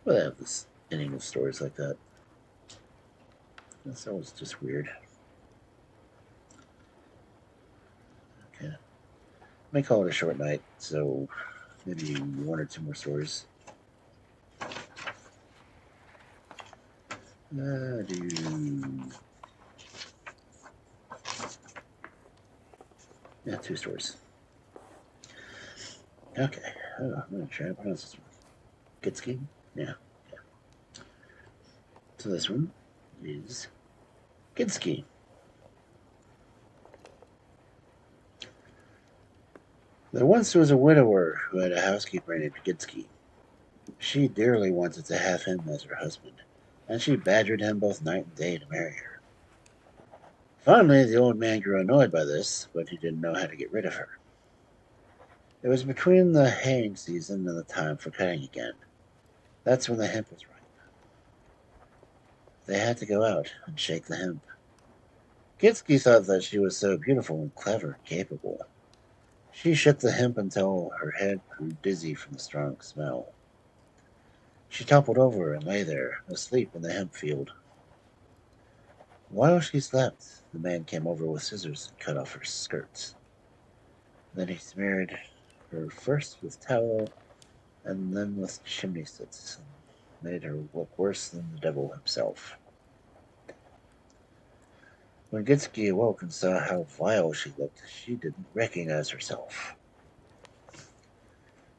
Well, I have this ending of stories like that. That's always just weird. Okay. I may call it a short night, so maybe 1 or 2 more stories. Yeah, 2 stories. Okay. I'm going to try to pronounce this one. Gidske? Yeah. So this one is Gidske. There once was a widower who had a housekeeper named Gidske. She dearly wanted to have him as her husband, and she badgered him both night and day to marry her. Finally, the old man grew annoyed by this, but he didn't know how to get rid of her. It was between the haying season and the time for cutting again. That's when the hemp was ripe. They had to go out and shake the hemp. Gidske thought that she was so beautiful and clever and capable. She shook the hemp until her head grew dizzy from the strong smell. She toppled over and lay there, asleep in the hemp field. While she slept, the man came over with scissors and cut off her skirts. Then he smeared her first with tallow and then with chimney soots, and made her look worse than the devil himself. When Gidske awoke and saw how vile she looked, she didn't recognize herself.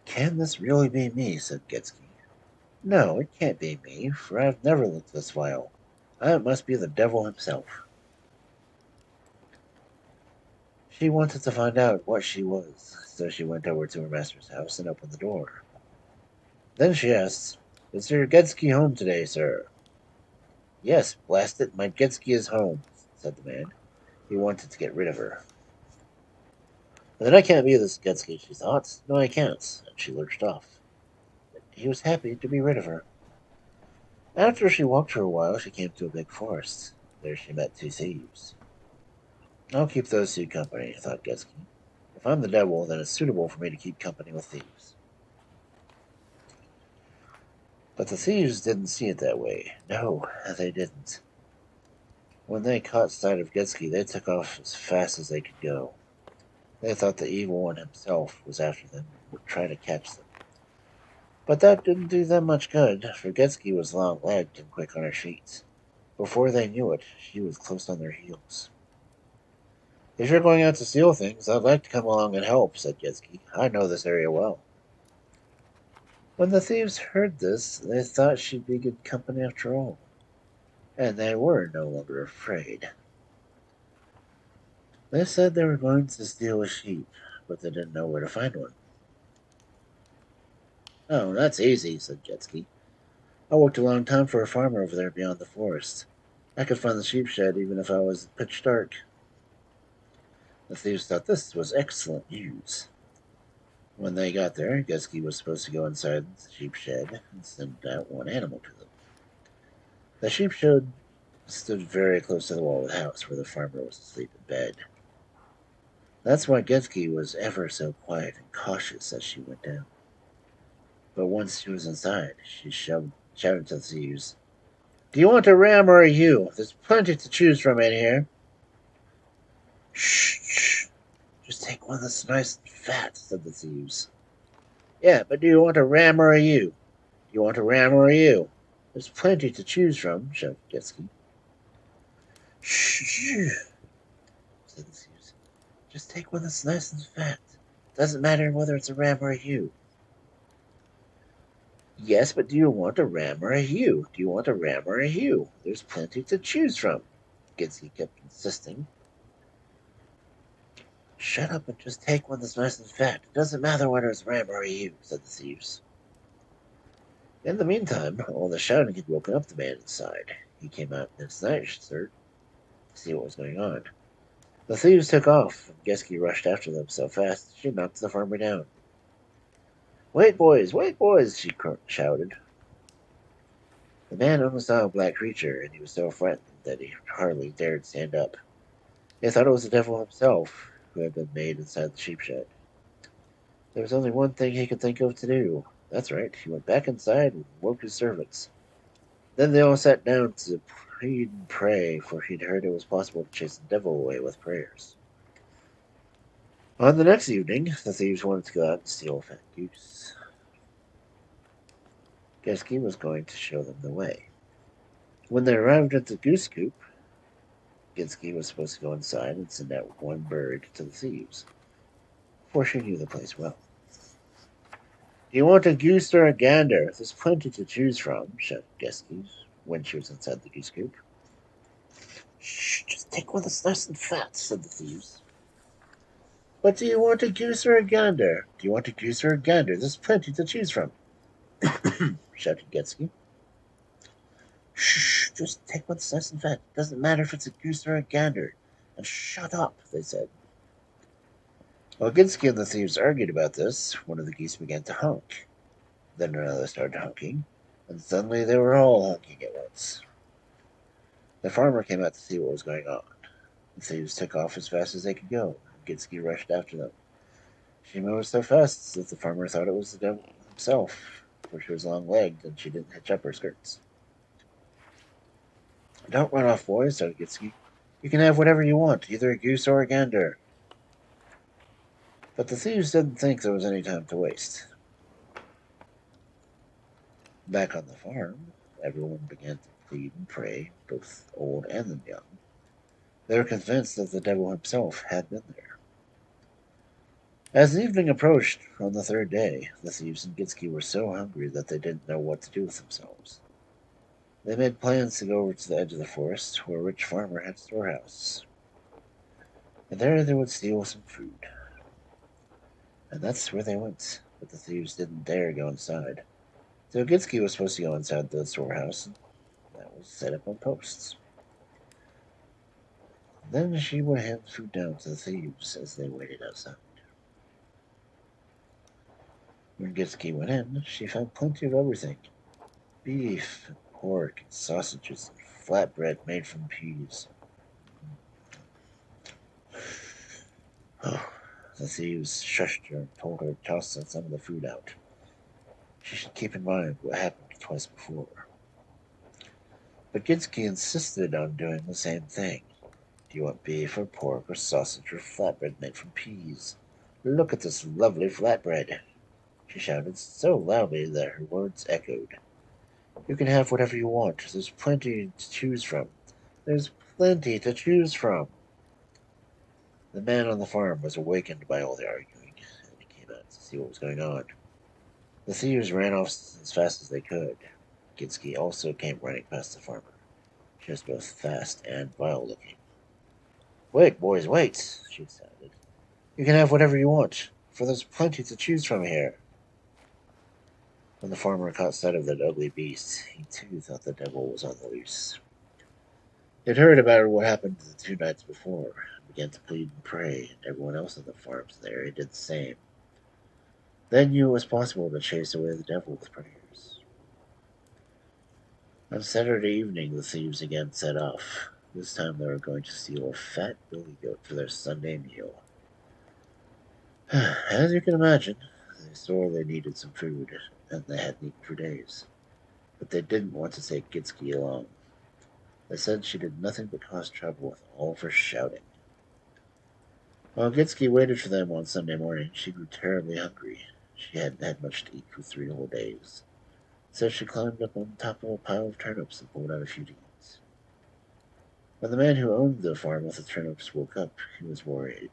"Can this really be me?" said Gidske. "No, it can't be me, for I've never looked this vile. It must be the devil himself." She wanted to find out what she was, so she went over to her master's house and opened the door. Then she asked, "Is Sir Gidske home today, sir?" "Yes, blast it, my Gidske is home," said the man. He wanted to get rid of her. "Then I can't be this Gidske," she thought. "No, I can't," and she lurched off. He was happy to be rid of her. After she walked for a while, she came to a big forest. There she met two thieves. "I'll keep those two company," thought Gidske. "If I'm the devil, then it's suitable for me to keep company with thieves." But the thieves didn't see it that way. No, they didn't. When they caught sight of Gidske, they took off as fast as they could go. They thought the evil one himself was after them and would try to catch them. But that didn't do them much good, for Gidske was long-legged and quick on her feet. Before they knew it, she was close on their heels. "If you're going out to steal things, I'd like to come along and help," said Gidske. "I know this area well." When the thieves heard this, they thought she'd be good company after all, and they were no longer afraid. They said they were going to steal a sheep, but they didn't know where to find one. "Oh, that's easy," said Gidske. "I worked a long time for a farmer over there beyond the forest. I could find the sheep shed even if I was pitch dark." The thieves thought this was excellent news. When they got there, Gidske was supposed to go inside the sheep shed and send out one animal to them. The sheep shed stood very close to the wall of the house where the farmer was asleep in bed. That's why Gidske was ever so quiet and cautious as she went down. But once she was inside, she shouted to the thieves, "Do you want a ram or a ewe? There's plenty to choose from in here." "Shh, shh. Just take one that's nice and fat," said the thieves. "Yeah, but do you want a ram or a ewe? Do you want a ram or a ewe? There's plenty to choose from," shouted Gidske. "Shh, shh," said the thieves. "Just take one that's nice and fat. Doesn't matter whether it's a ram or a ewe." "Yes, but do you want a ram or a ewe? Do you want a ram or a ewe? There's plenty to choose from," Gidske kept insisting. "Shut up and just take one that's nice and fat. It doesn't matter whether it's a ram or a ewe," said the thieves. In the meantime, all the shouting had woken up the man inside. He came out in his nightshirt to see what was going on. The thieves took off, and Gidske rushed after them so fast she knocked the farmer down. Wait, boys! She shouted. The man only saw a black creature, and he was so frightened that he hardly dared stand up. He thought it was the devil himself, who had been made inside the sheep shed. There was only one thing he could think of to do. That's right, he went back inside and woke his servants. Then they all sat down to plead and pray, for he'd heard it was possible to chase the devil away with prayers. On the next evening, the thieves wanted to go out and steal a fat goose. Gidske was going to show them the way. When they arrived at the goose coop, Gidske was supposed to go inside and send out one bird to the thieves, for she knew the place well. "Do you want a goose or a gander? There's plenty to choose from," shouted Gidske when she was inside the goose coop. "Shh, just take one that's nice and fat," said the thieves. "But do you want a goose or a gander? Do you want a goose or a gander? There's plenty to choose from," shouted Gidske. "Shh, just take one that's nice and fat. It doesn't matter if it's a goose or a gander. And shut up," they said. While Gidske and the thieves argued about this, one of the geese began to honk. Then another started honking, and suddenly they were all honking at once. The farmer came out to see what was going on. The thieves took off as fast as they could go, and Gidske rushed after them. She moved so fast that the farmer thought it was the devil himself, for she was long-legged and she didn't hitch up her skirts. Don't run off, boys, said Gidske. You can have whatever you want, either a goose or a gander. But the thieves didn't think there was any time to waste. Back on the farm, everyone began to plead and pray, both old and the young. They were convinced that the devil himself had been there. As the evening approached on the third day, the thieves and Gidske were so hungry that they didn't know what to do with themselves. They made plans to go over to the edge of the forest where a rich farmer had a storehouse. And there they would steal some food. And that's where they went, but the thieves didn't dare go inside. So Gidske was supposed to go inside the storehouse, and that was set up on posts. Then she would hand food down to the thieves as they waited outside. When Gidske went in, she found plenty of everything: beef, and pork, and sausages, and flatbread made from peas. Oh, the thieves shushed her and told her to toss some of the food out. She should keep in mind what happened twice before. But Gidske insisted on doing the same thing. Do you want beef or pork or sausage or flatbread made from peas? Look at this lovely flatbread, she shouted so loudly that her words echoed. You can have whatever you want. There's plenty to choose from. There's plenty to choose from. The man on the farm was awakened by all the arguing, and he came out to see what was going on. The thieves ran off as fast as they could. Gidske also came running past the farmer. She was both fast and vile-looking. Wait, boys, wait, she shouted. You can have whatever you want, for there's plenty to choose from here. When the farmer caught sight of that ugly beast, he too thought the devil was on the loose. He'd heard about what happened the 2 nights before, and began to plead and pray, and everyone else on the farms in the area did the same. They knew it was possible to chase away the devil with prayers. On Saturday evening, the thieves again set off. This time they were going to steal a fat billy goat for their Sunday meal. As you can imagine, they saw they needed some food, and they hadn't eaten for days. But they didn't want to take Gidske along. They said she did nothing but cause trouble with all of her shouting. While Gidske waited for them on Sunday morning, she grew terribly hungry. She hadn't had much to eat for 3 whole days. So she climbed up on top of a pile of turnips and pulled out a few to eat. When the man who owned the farm with the turnips woke up, he was worried,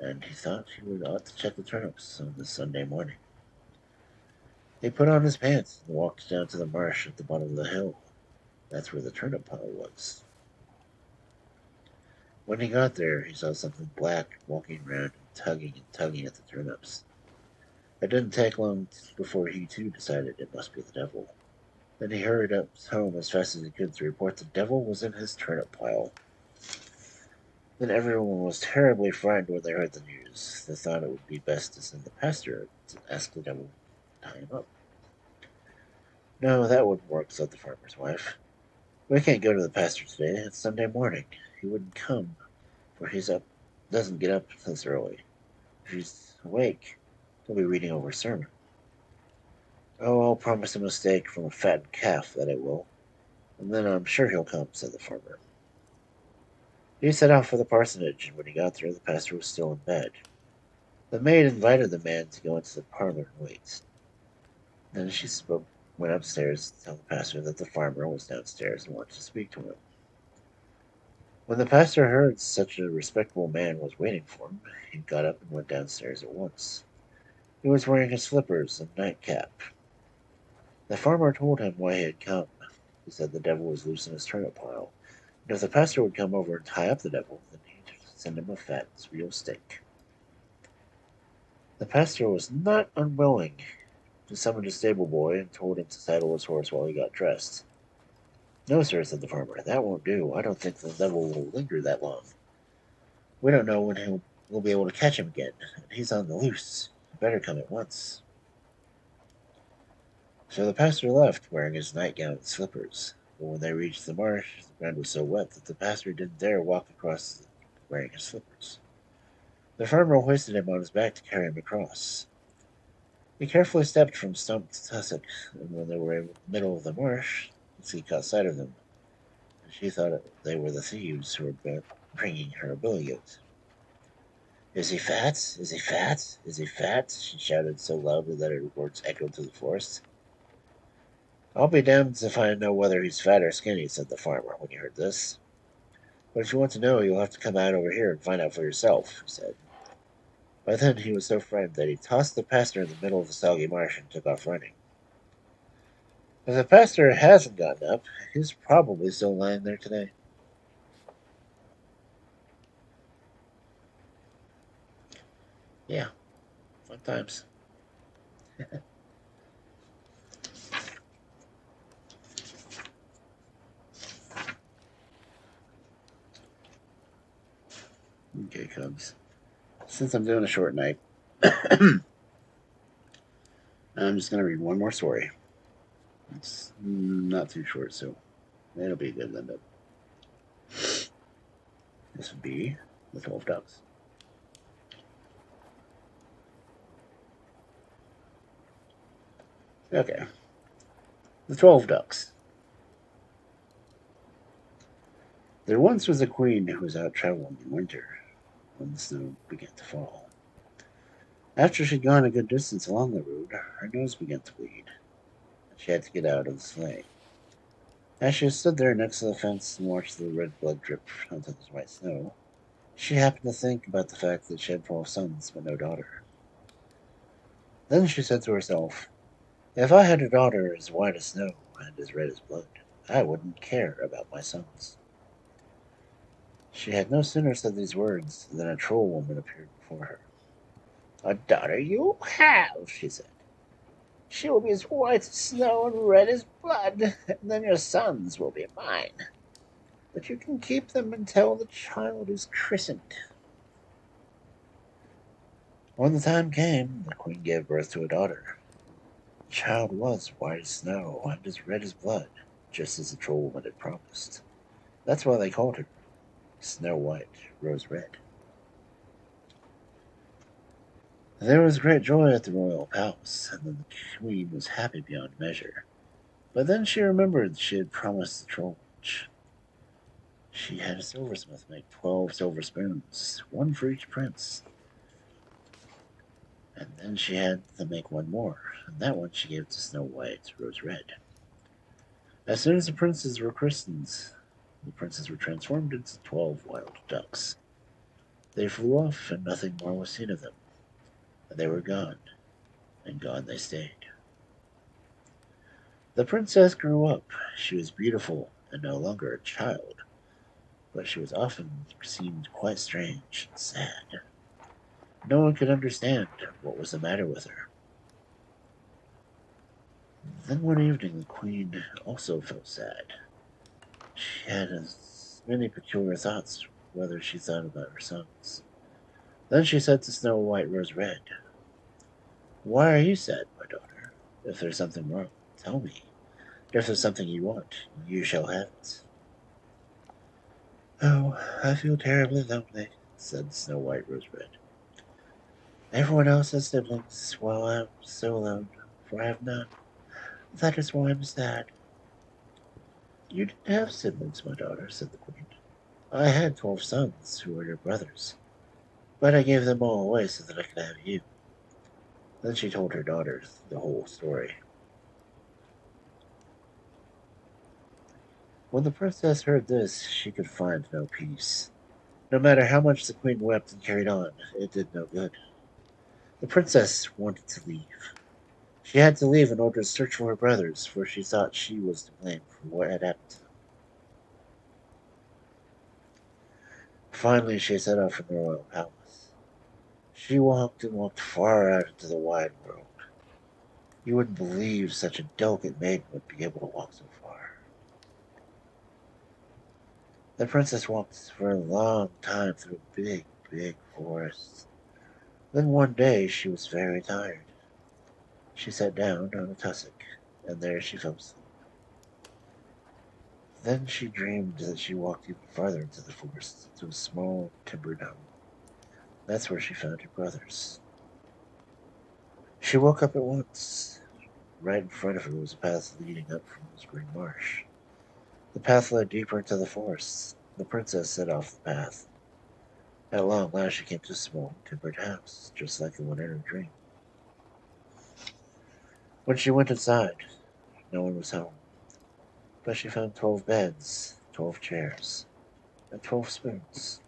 and he thought he would ought to check the turnips on this Sunday morning. He put on his pants and walked down to the marsh at the bottom of the hill. That's where the turnip pile was. When he got there, he saw something black walking around and tugging at the turnips. It didn't take long before he too decided it must be the devil. Then he hurried up home as fast as he could to report the devil was in his turnip pile. Then everyone was terribly frightened when they heard the news. They thought it would be best to send the pastor to ask the devil to tie him up. No, that wouldn't work, said the farmer's wife. We can't go to the pastor today. It's Sunday morning. He wouldn't come, for doesn't get up this early. If he's awake, he'll be reading over a sermon. Oh, I'll promise him a steak from a fattened calf, that I will, and then I'm sure he'll come, said the farmer. He set out for the parsonage, and when he got there, the pastor was still in bed. The maid invited the man to go into the parlor and wait. Then she went upstairs to tell the pastor that the farmer was downstairs and wanted to speak to him. When the pastor heard such a respectable man was waiting for him, he got up and went downstairs at once. He was wearing his slippers and nightcap. The farmer told him why he had come. He said the devil was loose in his turnip pile, and if the pastor would come over and tie up the devil, then he'd send him a fat real steak. The pastor was not unwilling. He summoned a stable boy and told him to saddle his horse while he got dressed. No, sir, said the farmer, that won't do. I don't think the devil will linger that long. We don't know when we'll be able to catch him again, and he's on the loose. You better come at once. So the pastor left, wearing his nightgown and slippers. But when they reached the marsh, the ground was so wet that the pastor didn't dare walk across wearing his slippers. The farmer hoisted him on his back to carry him across. He carefully stepped from stump to tussock, and when they were in the middle of the marsh, Gidske caught sight of them. She thought they were the thieves who were bringing her a billy goat. Is he fat? Is he fat? Is he fat? She shouted so loudly that her words echoed through the forest. I'll be damned if I know whether he's fat or skinny, said the farmer when he heard this. But if you want to know, you'll have to come out over here and find out for yourself, he said. By then he was so frightened that he tossed the pastor in the middle of the soggy marsh and took off running. If the pastor hasn't gotten up, he's probably still lying there today. Yeah, fun times. Okay, Cubs. Since I'm doing a short night, I'm just going to read one more story. It's not too short, so it'll be a good end up. This would be The 12 Ducks. Okay. The 12 Ducks. There once was a queen who was out traveling in winter when the snow began to fall. After she'd gone a good distance along the road, her nose began to bleed, and she had to get out of the sleigh. As she stood there next to the fence and watched the red blood drip onto the white snow, she happened to think about the fact that she had 12 sons but no daughter. Then she said to herself, if I had a daughter as white as snow and as red as blood, I wouldn't care about my sons. She had no sooner said these words than a troll woman appeared before her. A daughter you have, she said. She will be as white as snow and red as blood, and then your sons will be mine. But you can keep them until the child is christened. When the time came, the queen gave birth to a daughter. The child was white as snow and as red as blood, just as the troll woman had promised. That's why they called her Snow White, Rose Red. There was great joy at the royal palace, and the queen was happy beyond measure. But then she remembered she had promised the troll witch. She had a silversmith make 12 silver spoons, one for each prince. And then she had to make one more, and that one she gave to Snow White, Rose Red. As soon as the princes were christened, the princes were transformed into 12 wild ducks. They flew off, and nothing more was seen of them. And they were gone, and gone they stayed. The princess grew up. She was beautiful and no longer a child, but she was often seemed quite strange and sad. No one could understand what was the matter with her. Then one evening the queen also felt sad. She had as many peculiar thoughts whether she thought about her sons. Then she said to Snow White, Rose Red, why are you sad, my daughter? If there's something wrong, tell me. If there's something you want, you shall have it. Oh, I feel terribly lonely, said Snow White, Rose Red. Everyone else has siblings, while I'm so alone, for I have none. That is why I'm sad. You didn't have siblings, my daughter, said the queen. I had 12 sons who were your brothers, but I gave them all away so that I could have you. Then she told her daughters the whole story. When the princess heard this, she could find no peace. No matter how much the queen wept and carried on, it did no good. The princess wanted to leave. She had to leave in order to search for her brothers, for she thought she was to blame for what had happened to them. Finally, she set off from the royal palace. She walked and walked far out into the wide world. You wouldn't believe such a delicate maiden would be able to walk so far. The princess walked for a long time through a big, big forest. Then one day she was very tired. She sat down on a tussock, and there she fell asleep. Then she dreamed that she walked even farther into the forest, to a small timbered home. That's where she found her brothers. She woke up at once. Right in front of her was a path leading up from this green marsh. The path led deeper into the forest. The princess set off the path. At long last she came to a small timbered house, just like the one in her dream. When she went inside, no one was home, but she found 12 beds, 12 chairs, and 12 spoons.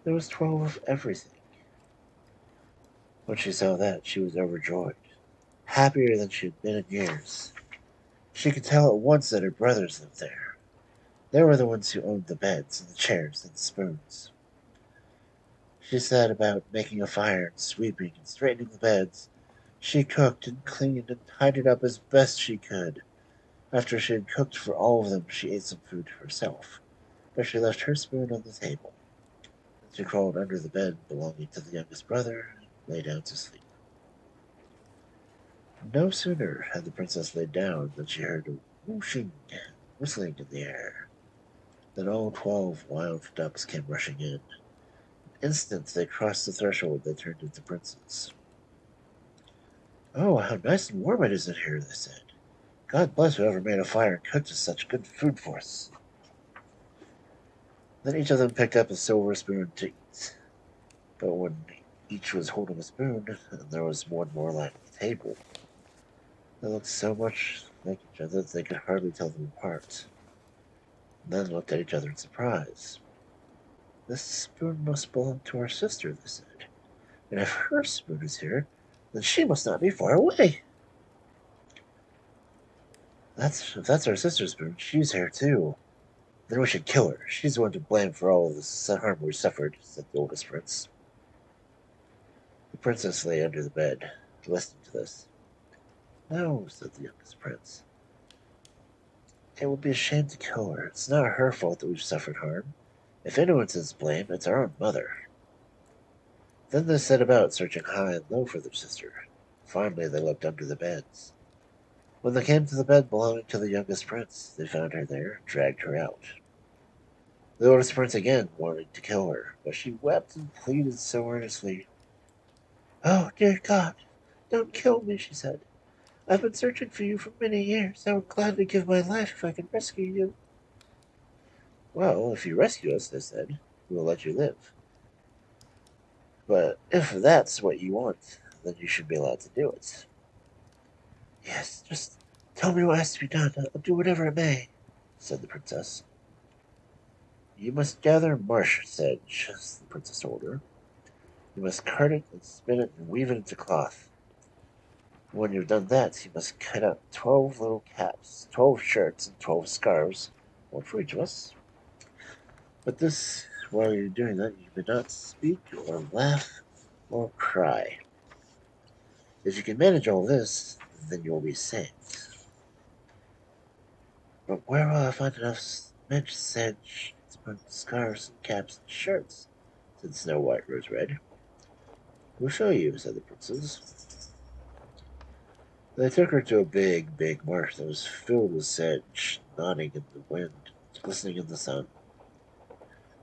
There was 12 of everything. When she saw that, she was overjoyed, happier than she had been in years. She could tell at once that her brothers lived there. They were the ones who owned the beds and the chairs and the spoons. She set about making a fire and sweeping and straightening the beds. She cooked and cleaned and tidied up as best she could. After she had cooked for all of them, she ate some food herself, but she left her spoon on the table. Then she crawled under the bed belonging to the youngest brother and lay down to sleep. No sooner had the princess laid down than she heard a whooshing and whistling in the air. Then all 12 wild ducks came rushing in. Instant they crossed the threshold, they turned into princes. "Oh, how nice and warm it is in here," they said. "God bless whoever made a fire and cooked us such good food for us." Then each of them picked up a silver spoon to eat. But when each was holding a spoon, and there was one more lying on the table, they looked so much like each other that they could hardly tell them apart. And then looked at each other in surprise. "This spoon must belong to our sister," they said. "And if her spoon is here, then she must not be far away. If that's our sister's spoon, she's here too. Then we should kill her. She's the one to blame for all of this harm we suffered," said the oldest prince. The princess lay under the bed, listening to this. "No," said the youngest prince. "It would be a shame to kill her. It's not her fault that we've suffered harm. If anyone's to blame, it's our own mother." Then they set about searching high and low for their sister. Finally, they looked under the beds. When they came to the bed belonging to the youngest prince, they found her there and dragged her out. The oldest prince again wanted to kill her, but she wept and pleaded so earnestly. "Oh, dear God, don't kill me," she said. "I've been searching for you for many years. I would gladly give my life if I could rescue you." "Well, if you rescue us," they said, "we will let you live. But if that's what you want, then you should be allowed to do it." "Yes, just tell me what has to be done. I'll do whatever it may," said the princess. "You must gather marsh sedge," the princess told her. "You must card it and spin it and weave it into cloth. When you've done that, you must cut out 12 little caps, 12 shirts, and 12 scarves, one for each of us. But this, while you're doing that, you may not speak or laugh or cry. If you can manage all this, then you will be saved. But where will I find enough mensch sedge, scarves, and caps, and shirts?" said Snow White Rose Red. "We'll show you," said the princes. They took her to a big, big marsh that was filled with sedge, nodding in the wind, glistening in the sun.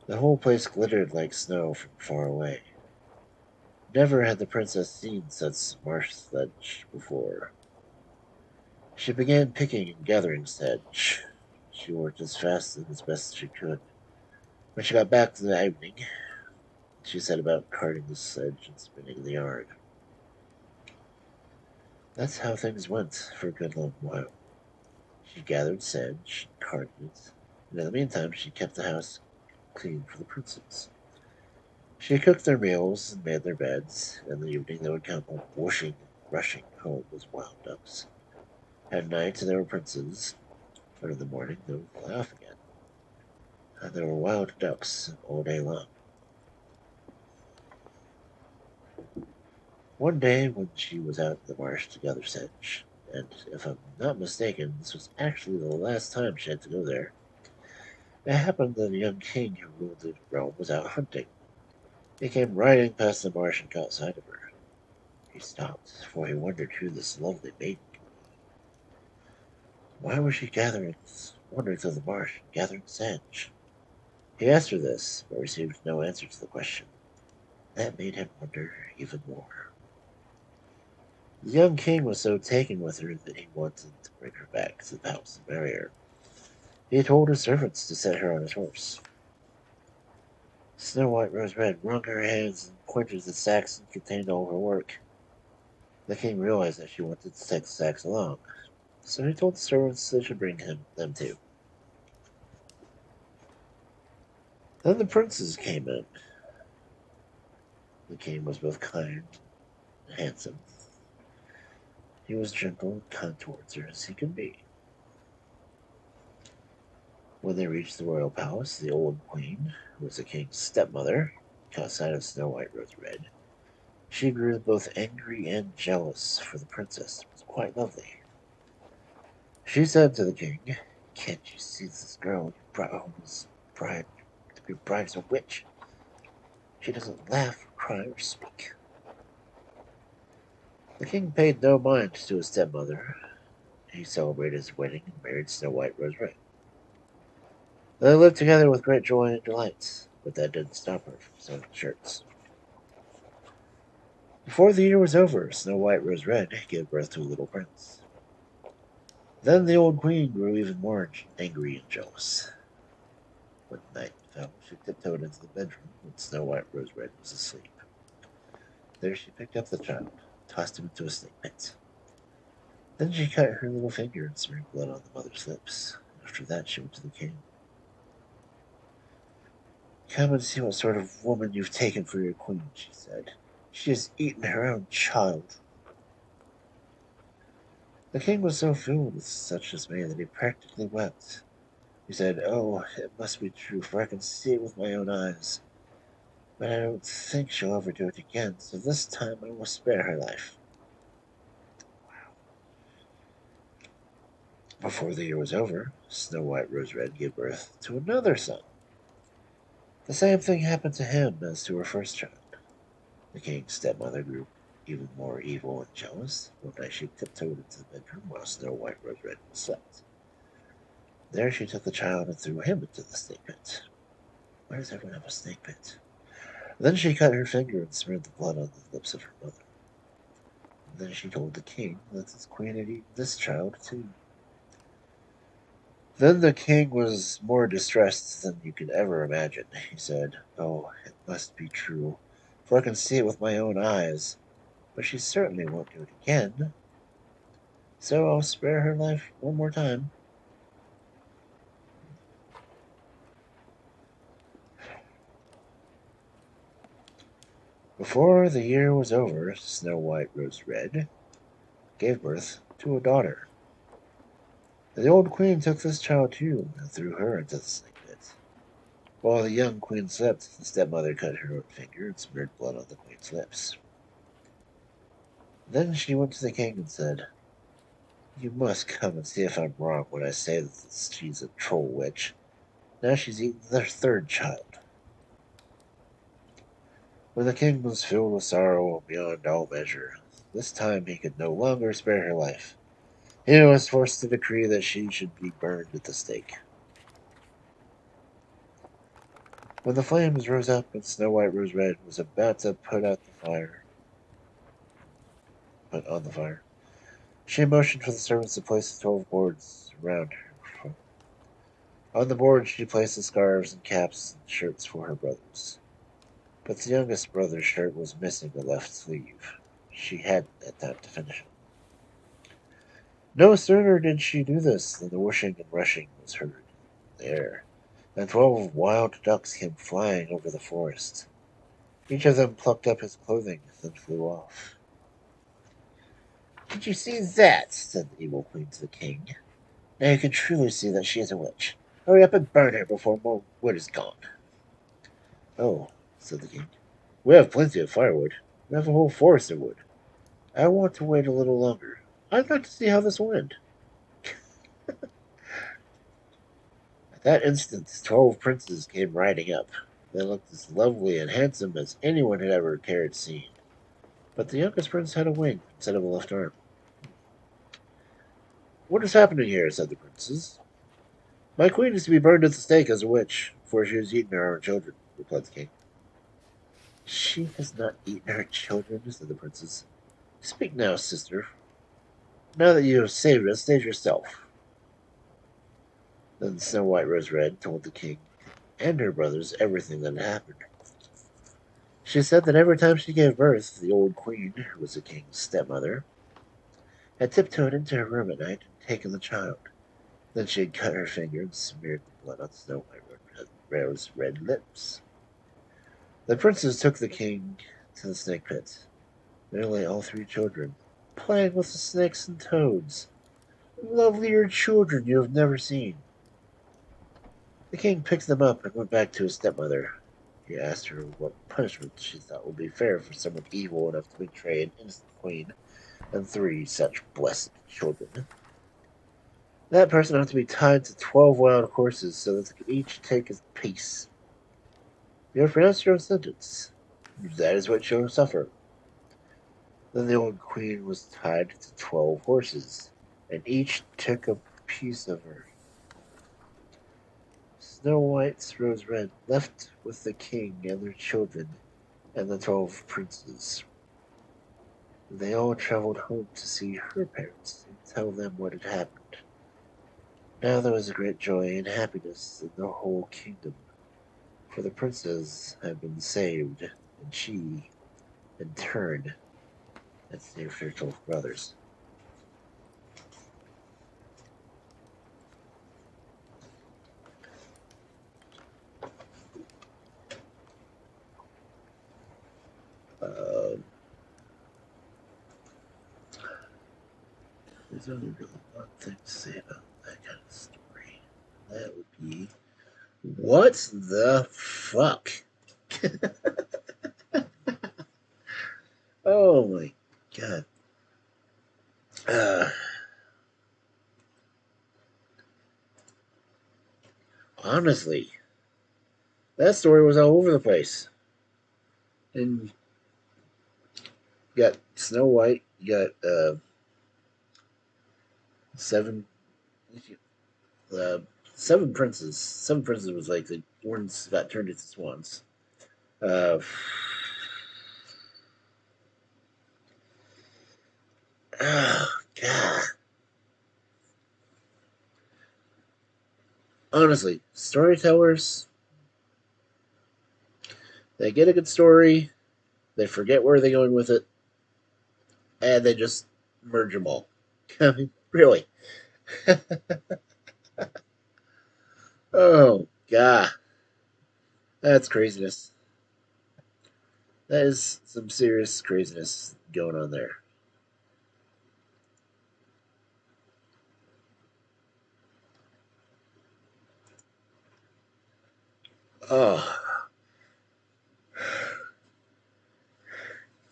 The whole place glittered like snow from far away. Never had the princess seen such marsh sedge before. She began picking and gathering sedge. She worked as fast and as best she could. When she got back to the evening, she set about carding the sedge and spinning the yarn. That's how things went for a good long while. She gathered sedge and carded it, and in the meantime she kept the house clean for the princes. She cooked their meals and made their beds. In the evening they would come whooshing and rushing home as wild ducks. At night they were princes, but in the morning they would fly off again. And there were wild ducks all day long. One day when she was out in the marsh to gather sedge, and if I'm not mistaken, this was actually the last time she had to go there, it happened that a young king who ruled the realm was out hunting. He came riding past the marsh and caught sight of her. He stopped, for he wondered who this lovely maiden could be. Why was she wandering through the marsh, gathering sedge? He asked her this, but received no answer to the question. That made him wonder even more. The young king was so taken with her that he wanted to bring her back to the palace and marry her. He told his servants to set her on his horse. Snow White Rose Red wrung her hands and pointed to the sacks that contained all her work. The king realized that she wanted to take the sacks along, so he told the servants they should bring them too. Then the princes came in. The king was both kind and handsome. He was gentle and kind towards her as he could be. When they reached the royal palace, the old queen, who was the king's stepmother, caught sight of Snow White Rose Red. She grew both angry and jealous, for the princess was quite lovely. She said to the king, "Can't you see this girl you brought home as bride? Your bride is a witch. She doesn't laugh, or cry, or speak." The king paid no mind to his stepmother. He celebrated his wedding and married Snow White Rose Red. They lived together with great joy and delight, but that didn't stop her from sewing shirts. Before the year was over, Snow White Rose Red gave birth to a little prince. Then the old queen grew even more angry and jealous. When night fell, she tiptoed into the bedroom when Snow White Rose Red was asleep. There she picked up the child, tossed him into a snake pit. Then she cut her little finger and smeared blood on the mother's lips. After that, she went to the king. "Come and see what sort of woman you've taken for your queen," she said. "She has eaten her own child." The king was so filled with such dismay that he practically wept. He said, "Oh, it must be true, for I can see it with my own eyes. But I don't think she'll ever do it again, so this time I will spare her life." Before the year was over, Snow White Rose Red gave birth to another son. The same thing happened to him as to her first child. The king's stepmother grew even more evil and jealous. One night she tiptoed into the bedroom while Snow White Rose Red slept. There she took the child and threw him into the snake pit. Why does everyone have a snake pit? Then she cut her finger and smeared the blood on the lips of her mother. And then she told the king that his queen had eaten this child too. Then the king was more distressed than you could ever imagine. He said, "Oh, it must be true, for I can see it with my own eyes. But she certainly won't do it again, so I'll spare her life one more time." Before the year was over, Snow White Rose Red gave birth to a daughter. The old queen took this child too and threw her into the snake pit. While the young queen slept, the stepmother cut her own finger and smeared blood on the queen's lips. Then she went to the king and said, "You must come and see if I'm wrong when I say that she's a troll witch. Now she's eaten their third child." When the king was filled with sorrow beyond all measure, this time he could no longer spare her life. He was forced to decree that she should be burned at the stake. When the flames rose up and Snow White Rose Red was about to put on the fire, she motioned for the servants to place the 12 boards around her. On the boards she placed the scarves and caps and shirts for her brothers. But the youngest brother's shirt was missing the left sleeve. She hadn't had time to finish it. No sooner did she do this than the whooshing and rushing was heard in the air, and 12 wild ducks came flying over the forest. Each of them plucked up his clothing, then flew off. "Did you see that?" said the evil queen to the king. "Now you can truly see that she is a witch. Hurry up and burn her before more wood is gone." "Oh," said the king, "we have plenty of firewood. We have a whole forest of wood. I want to wait a little longer. I'd like to see how this will end." At that instant 12 princes came riding up. They looked as lovely and handsome as anyone had ever cared seen. But the youngest prince had a wing instead of a left arm. "What is happening here?" said the princes. "My queen is to be burned at the stake as a witch, for she has eaten her own children," replied the king. She has not eaten her children, said the princess. Speak now, sister. Now that you have saved us, save yourself. Then Snow White Rose Red told the king and her brothers everything that had happened. She said that every time she gave birth, the old queen, who was the king's stepmother, had tiptoed into her room at night and taken the child. Then she had cut her finger and smeared the blood on Snow White Rose Red lips. The princess took the king to the snake pit. There lay all three children, playing with the snakes and toads. Lovelier children you have never seen. The king picked them up and went back to his stepmother. He asked her what punishment she thought would be fair for someone evil enough to betray an innocent queen and three such blessed children. That person ought to be tied to 12 wild horses so that they could each take a piece. You have pronounced your own sentence. That is what you'll suffer. Then the old queen was tied to 12 horses, and each took a piece of her. Snow White's Rose Red left with the king and their children and the 12 princes. They all traveled home to see her parents and tell them what had happened. Now there was a great joy and happiness in the whole kingdom, for the princess had been saved, and she, in turn, had saved her 12 brothers. There's only really one thing to say about that kind of story. That would be, what the fuck? Oh my god. Uh, Honestly, that story was all over the place. And you got Snow White, you got seven, uh, seven princes. Seven princes was like the ones got turned into swans. Uh, oh god. Honestly, storytellers, they get a good story, they forget where they're going with it, and they just merge them all. I mean, really. Oh god, that's craziness. That is some serious craziness going on there. Oh,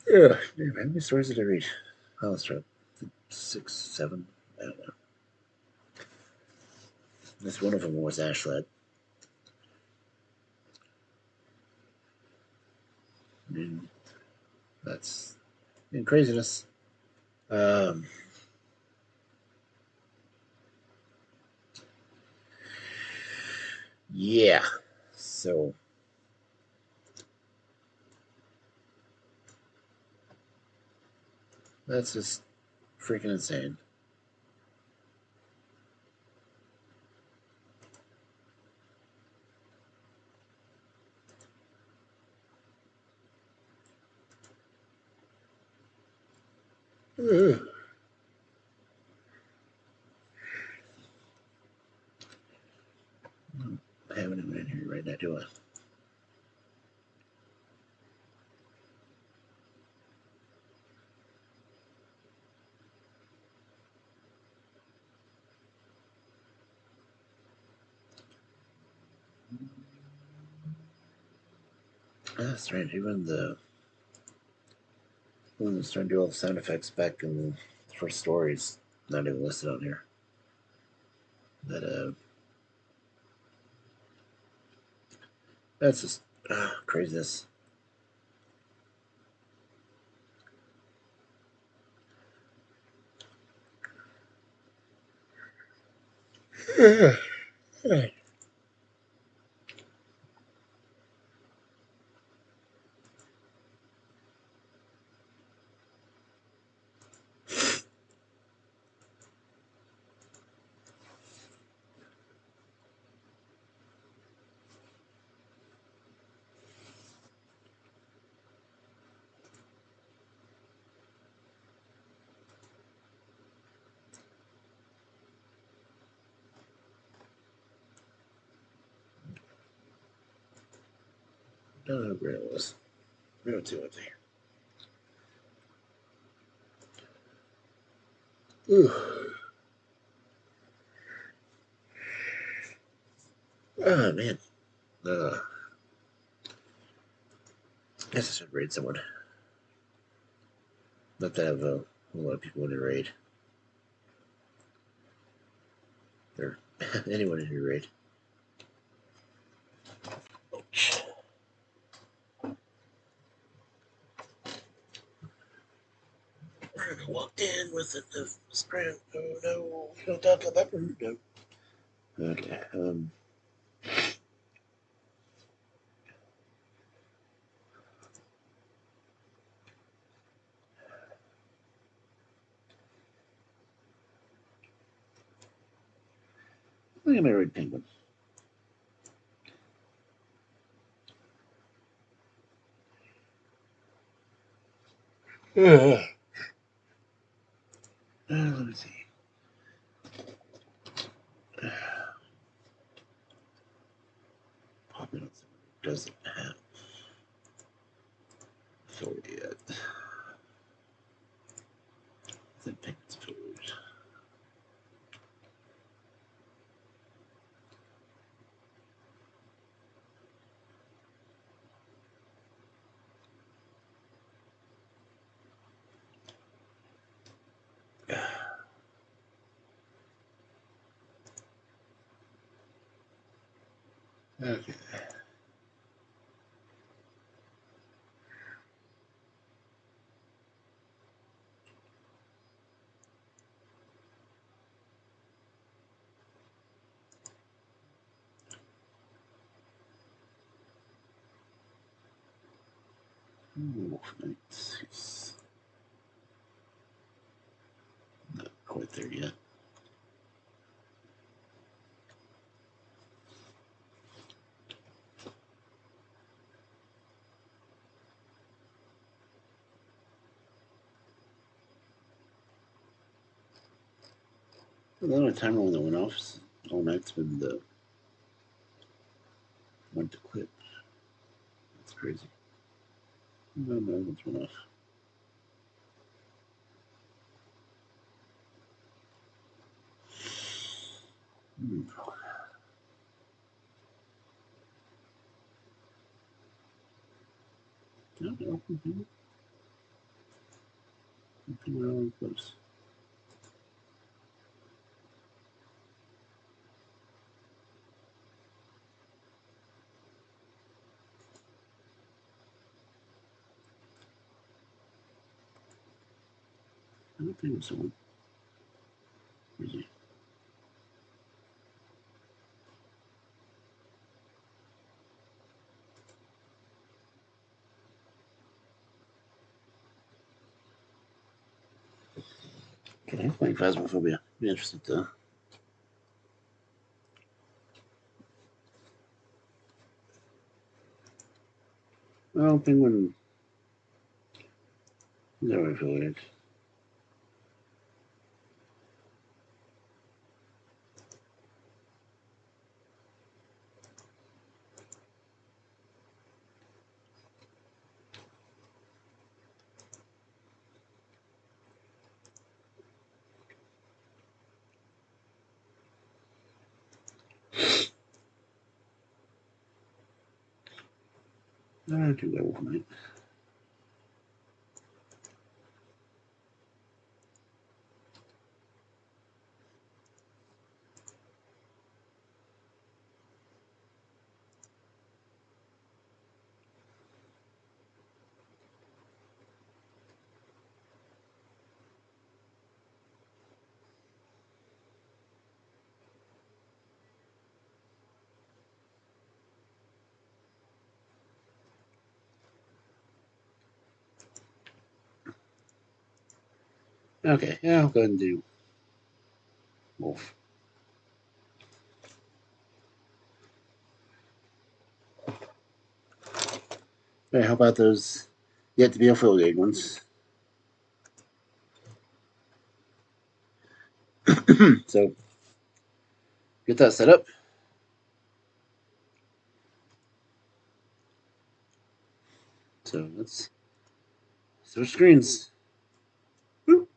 yeah. Man, how many stories did I read? Oh, let's try 6, 7. I don't know. This one of them was Ashland. I mean, that's craziness. Um, yeah. So that's just freaking insane. Ugh. I haven't even in here right now, do I? That's strange. Even the one that's trying to do all the sound effects back in the first stories, not even listed on here. That that's just craziness. I don't know how great it was. We went too empty. Ooh. Oh, man. I guess I should raid someone. Not to have a lot of people in your raid. Or anyone in your raid. Ouch. I walked in with a sprint. Oh no, no Dr. Pepper. No. Okay. I think I may read Penguin. Let me see. Popping on someone who doesn't have authority yet. I think Penguin's food. Okay. Wolf Knights. He's not quite there yet. The only timer when that went off all night's been the went to quit. That's crazy. No, it's went off. No, really close. I don't think it's someone. Where's he? Okay, playing Phasmophobia. Be interested to. Well, Penguin. He's already affiliated. I do Werewolf Night. Okay, yeah, I'll go ahead and do Wolf. Okay, how about those yet to be affiliated ones? So, get that set up. So let's switch screens. Woo.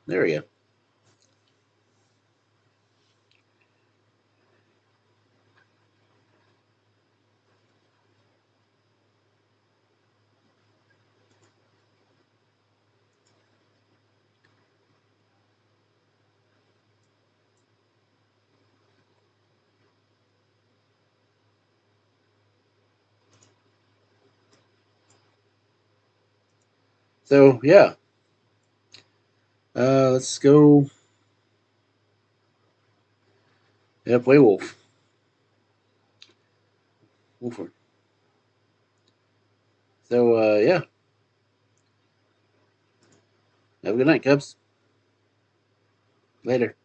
There we go. So yeah, let's go. Yep, play Wolf. Wolfer. So yeah, have a good night, Cubs. Later.